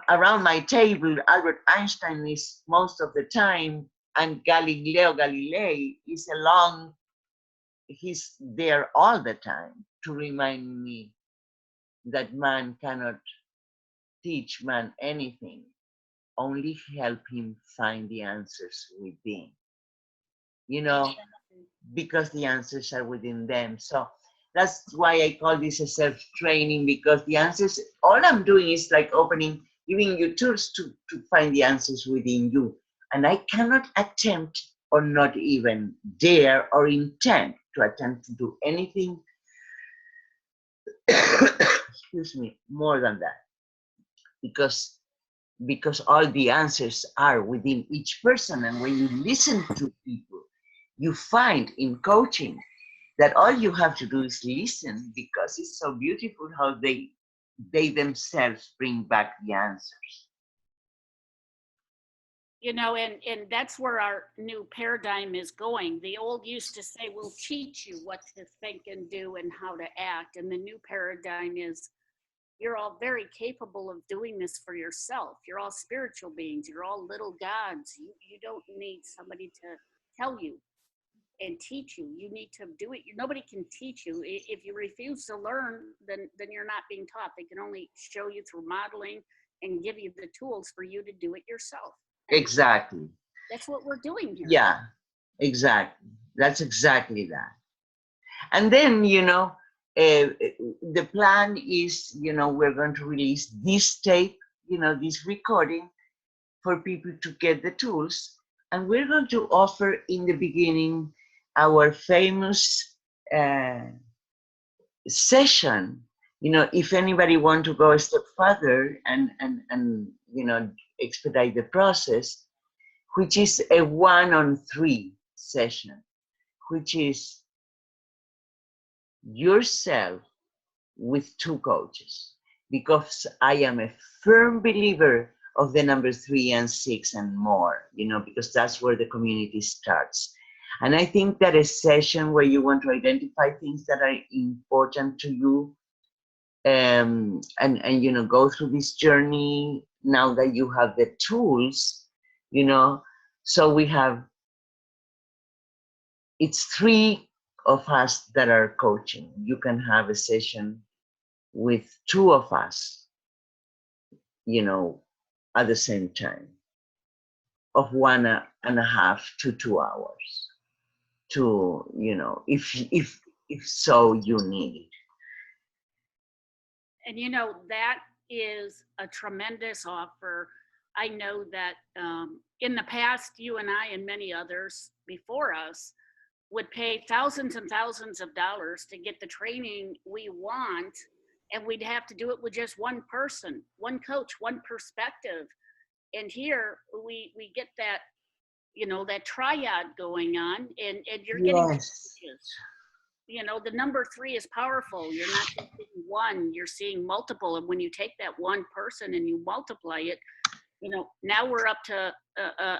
around my table, Albert Einstein is most of the time, and Galileo Galilei is along. He's there all the time to remind me that man cannot teach man anything, only help him find the answers within, because the answers are within them. So that's why I call this a self-training, because the answers, all I'm doing is like giving you tools to find the answers within you. And I cannot attempt, or not even dare or intend to attempt to do anything, excuse me, more than that. Because all the answers are within each person. And when you listen to people, you find in coaching that all you have to do is listen, because it's so beautiful how they themselves bring back the answers. And that's where our new paradigm is going. The old used to say, we'll teach you what to think and do and how to act. And the new paradigm is, you're all very capable of doing this for yourself. You're all spiritual beings. You're all little gods. You don't need somebody to tell you and teach you. You need to do it. Nobody can teach you. If you refuse to learn, then you're not being taught. They can only show you through modeling and give you the tools for you to do it yourself. And exactly. that's what we're doing here. Yeah, exactly. That's exactly that. And then, the plan is, we're going to release this tape, this recording, for people to get the tools. And we're going to offer in the beginning our famous session. If anybody want to go a step further and expedite the process, which is a 1-on-3 session, which is yourself with 2 coaches, because I am a firm believer of the number 3 and 6 and more, because that's where the community starts. And I think that a session where you want to identify things that are important to you, and go through this journey now that you have the tools, so it's 3 of us that are coaching. You can have a session with 2 of us, at the same time, of 1.5 to 2 hours, to, if so you need. And that is a tremendous offer. I know that in the past, you and I and many others before us would pay thousands and thousands of dollars to get the training we want, and we'd have to do it with just one person, one coach, one perspective. And here we get that, that triad going on, and you're getting Yes. coaches. The number 3 is powerful. You're not just seeing one, you're seeing multiple. And when you take that one person and you multiply it, now we're up to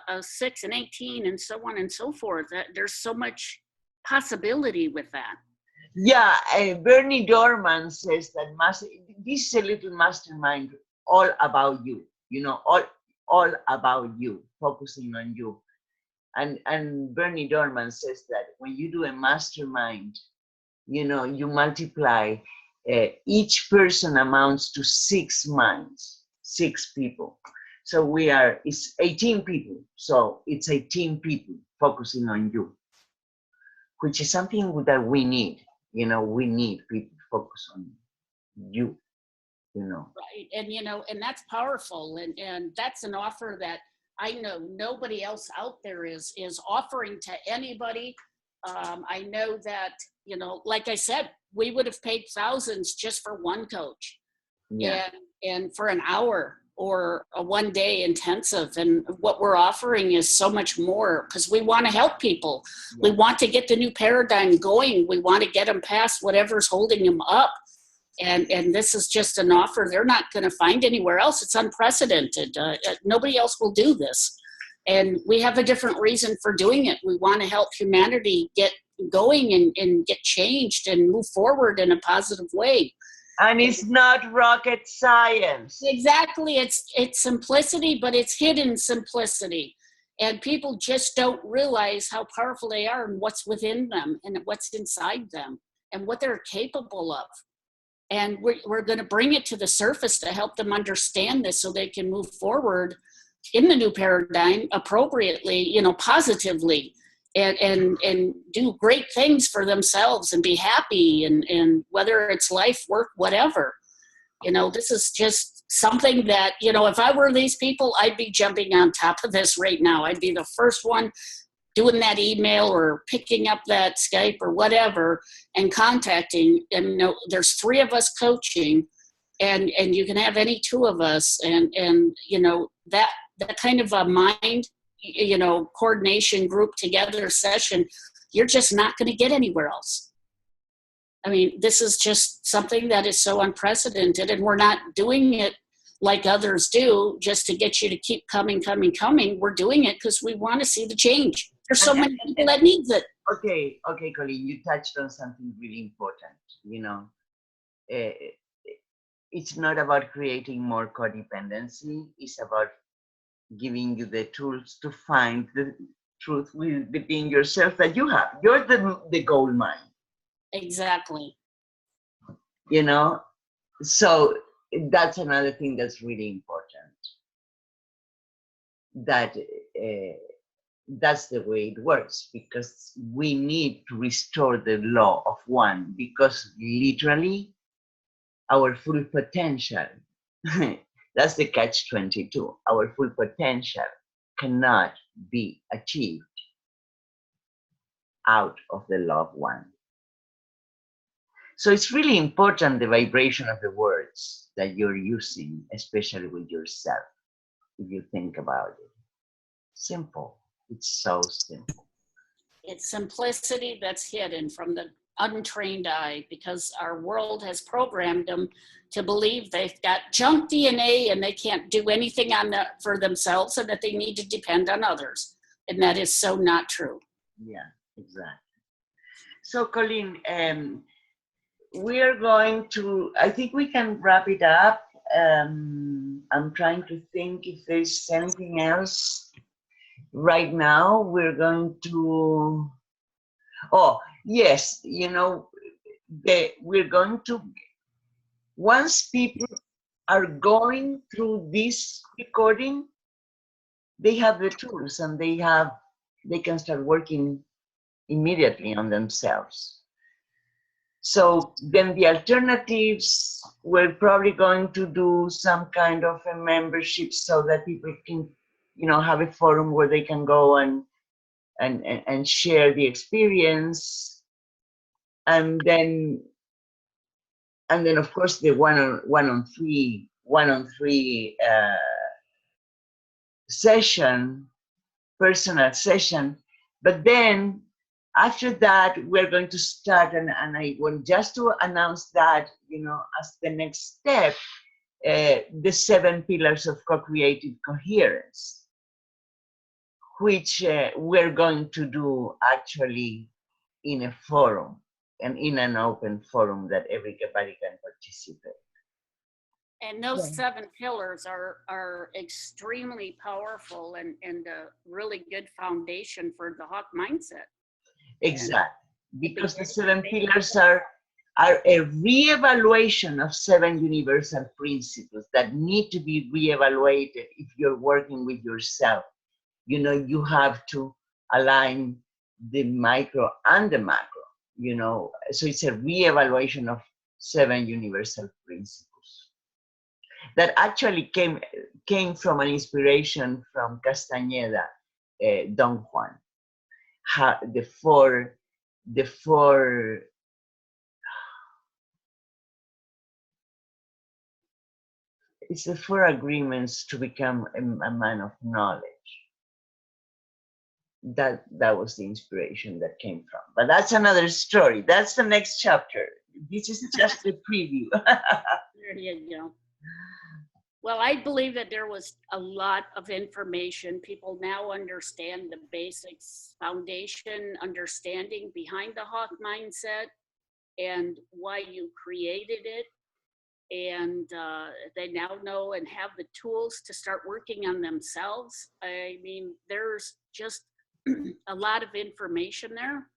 a 6 and 18 and so on and so forth. There's so much possibility with that. Yeah, Bernie Dorman says that this is a little mastermind all about you, all about you, focusing on you. And Bernie Dorman says that when you do a mastermind, you multiply each person amounts to 6 minds, 6 people. So it's 18 people. So it's 18 people focusing on you, which is something that we need. You know, we need people to focus on you, you know. Right. And, you know, and that's powerful. And that's an offer that I know nobody else out there is offering to anybody. I know that, you know, like I said, we would have paid thousands just for one coach, Yeah. and for an hour or a 1-day intensive. And what we're offering is so much more, because we want to help people. Yeah. We want to get the new paradigm going. We want to get them past whatever's holding them up. And this is just an offer they're not going to find anywhere else. It's unprecedented. Nobody else will do this. And we have a different reason for doing it. We want to help humanity get going and get changed and move forward in a positive way. And it's not rocket science. Exactly. It's simplicity, but it's hidden simplicity. And people just don't realize how powerful they are and what's within them and what's inside them and what they're capable of. And we're going to bring it to the surface to help them understand this so they can move forward in the new paradigm appropriately, you know, positively, and do great things for themselves and be happy, and whether it's life, work, whatever. You know, this is just something that, you know, if I were these people, I'd be jumping on top of this right now. I'd be the first one doing that email or picking up that Skype or whatever and contacting. And, you know, there's 3 of us coaching, and you can have any 2 of us, and you know, that kind of a mind, you know, coordination group together session, you're just not going to get anywhere else. I mean, this is just something that is so unprecedented, and we're not doing it like others do just to get you to keep coming. We're doing it because we want to see the change. There's so many people that needs it. Okay, Colleen, you touched on something really important. You know, it's not about creating more codependency. It's about giving you the tools to find the truth within yourself that you have. You're the gold mine. Exactly. You know, so that's another thing that's really important. That that's the way it works, because we need to restore the law of one, because literally our full potential, that's the catch-22, our full potential cannot be achieved out of the law of one. So it's really important, the vibration of the words that you're using, especially with yourself, if you think about it. Simple. It's so simple. It's simplicity that's hidden from the untrained eye, because our world has programmed them to believe they've got junk DNA and they can't do anything for themselves, and that they need to depend on others. And that is so not true. Yeah, exactly. So, Colleen, we are going to, I think we can wrap it up. I'm trying to think if there's anything else. Right now, we're going to, oh, yes, you know, we're going to, once people are going through this recording, they have the tools, and they can start working immediately on themselves. So then the alternatives, we're probably going to do some kind of a membership so that people can, you know, have a forum where they can go and share the experience. And then of course the one-on-three session, personal session. But then after that, we're going to start, and I want just to announce that, you know, as the next step, the 7 pillars of co-creative coherence, which we're going to do actually in a forum, and in an open forum that everybody can participate. And those 7 pillars are extremely powerful and a really good foundation for the Hawk mindset. Exactly, because the 7 pillars are are a re-evaluation of 7 universal principles that need to be re-evaluated if you're working with yourself. You know, you have to align the micro and the macro, you know, so it's a re-evaluation of 7 universal principles that actually came from an inspiration from Castañeda, Don Juan. The four it's the 4 agreements to become a man of knowledge. That was the inspiration that came from. But that's another story. That's the next chapter. This is just the preview. There you go. Well, I believe that there was a lot of information. People now understand the basics, foundation, understanding behind the Hawk mindset and why you created it. And they now know and have the tools to start working on themselves. I mean, there's just a lot of information there,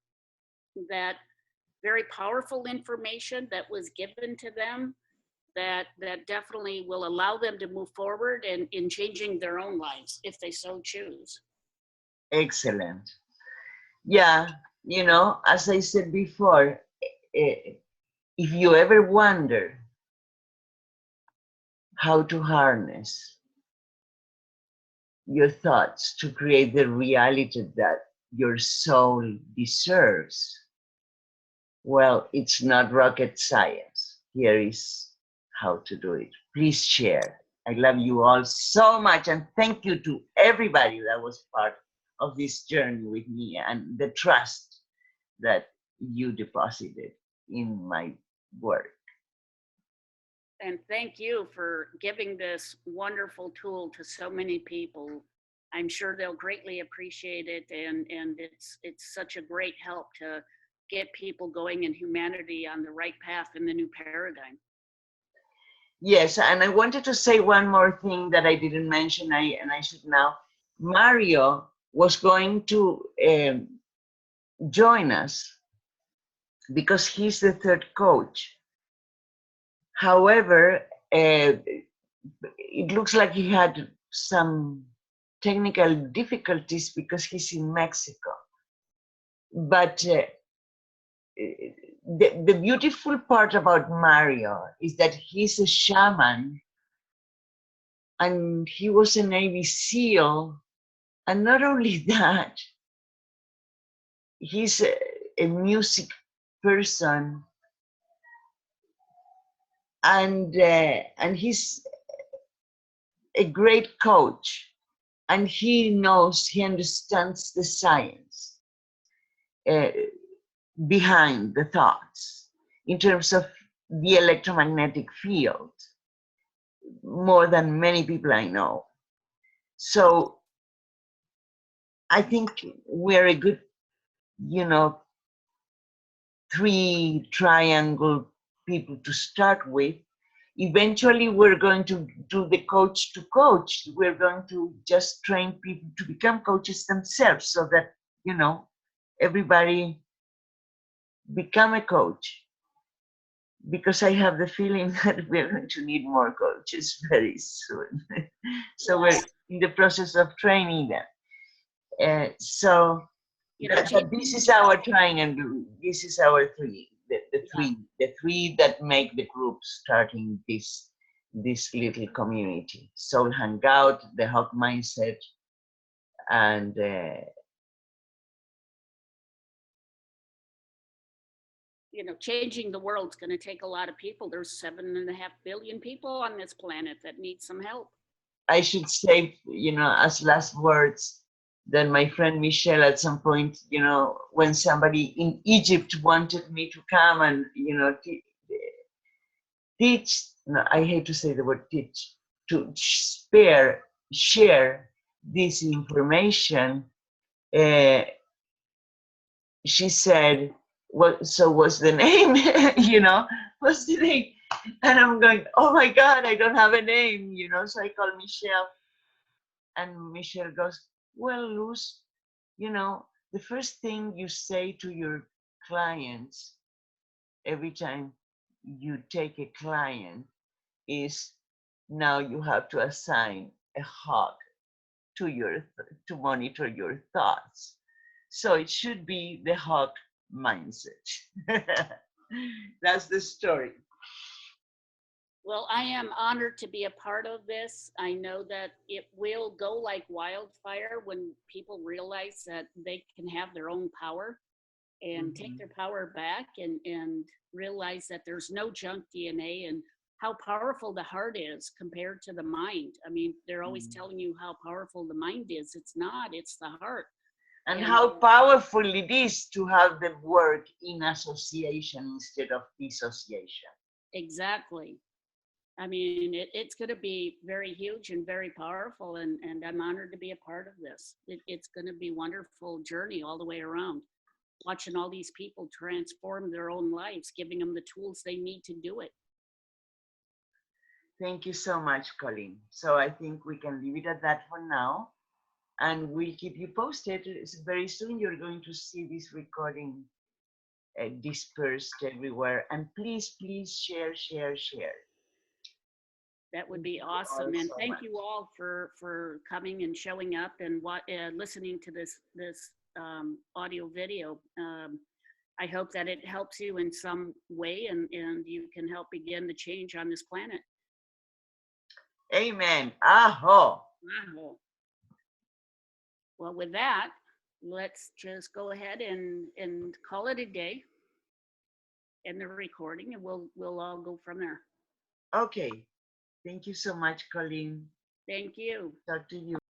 that very powerful information that was given to them, that definitely will allow them to move forward and in changing their own lives if they so choose. Excellent. Yeah, you know, as I said before, if you ever wonder how to harness your thoughts to create the reality that your soul deserves, well, it's not rocket science. Here is how to do it. Please share. I love you all so much, and thank you to everybody that was part of this journey with me and the trust that you deposited in my work. And thank you for giving this wonderful tool to so many people. I'm sure they'll greatly appreciate it, and it's such a great help to get people going in humanity on the right path in the new paradigm. Yes, and I wanted to say one more thing that I didn't mention, and I should now. Mario was going to join us because he's the third coach. However, it looks like he had some technical difficulties because he's in Mexico. But the beautiful part about Mario is that he's a shaman, and he was a Navy SEAL. And not only that, he's a music person, and he's a great coach, and he understands the science behind the thoughts in terms of the electromagnetic field, more than many people I know. So I think we're a good, you know, 3 triangle people to start with. Eventually, we're going to do the coach to coach. We're going to just train people to become coaches themselves so that, you know, everybody become a coach. Because I have the feeling that we're going to need more coaches very soon. So we're in the process of training them. So this is our triangle. This is our 3. The three that make the group starting this little community. Soul Hangout, the Hawk Mindset, and you know, changing the world's going to take a lot of people. There's 7.5 billion people on this planet that need some help. I should say, you know, as last words, that my friend Michelle at some point, you know, when somebody in Egypt wanted me to come and, you know, teach, no, I hate to say the word teach, to share this information, she said, "What? So what's the name? You know, what's the name?" And I'm going, "Oh my God, I don't have a name." You know, so I call Michelle, and Michelle goes, "Well, Luz, you know, the first thing you say to your clients every time you take a client is now you have to assign a hug to to monitor your thoughts. So it should be the hug mindset. That's the story. Well, I am honored to be a part of this. I know that it will go like wildfire when people realize that they can have their own power and take their power back and realize that there's no junk DNA and how powerful the heart is compared to the mind. I mean, they're always telling you how powerful the mind is. It's not, it's the heart. And And how powerful it is to have them work in association instead of dissociation. exactly. I mean, it's going to be very huge and very powerful, and I'm honored to be a part of this. It's going to be a wonderful journey all the way around, watching all these people transform their own lives, giving them the tools they need to do it. Thank you so much, Colleen. So I think we can leave it at that for now. And we'll keep you posted. Very soon you're going to see this recording dispersed everywhere. And please, please share, share, share. That would be awesome. And thank you all for coming and showing up and listening to this audio video. I hope that it helps you in some way and you can help begin the change on this planet. Amen. Aho. Wow. Well, with that, let's just go ahead and call it a day in the recording, and we'll all go from there. Okay. Thank you so much, Colleen. Thank you. Talk to you.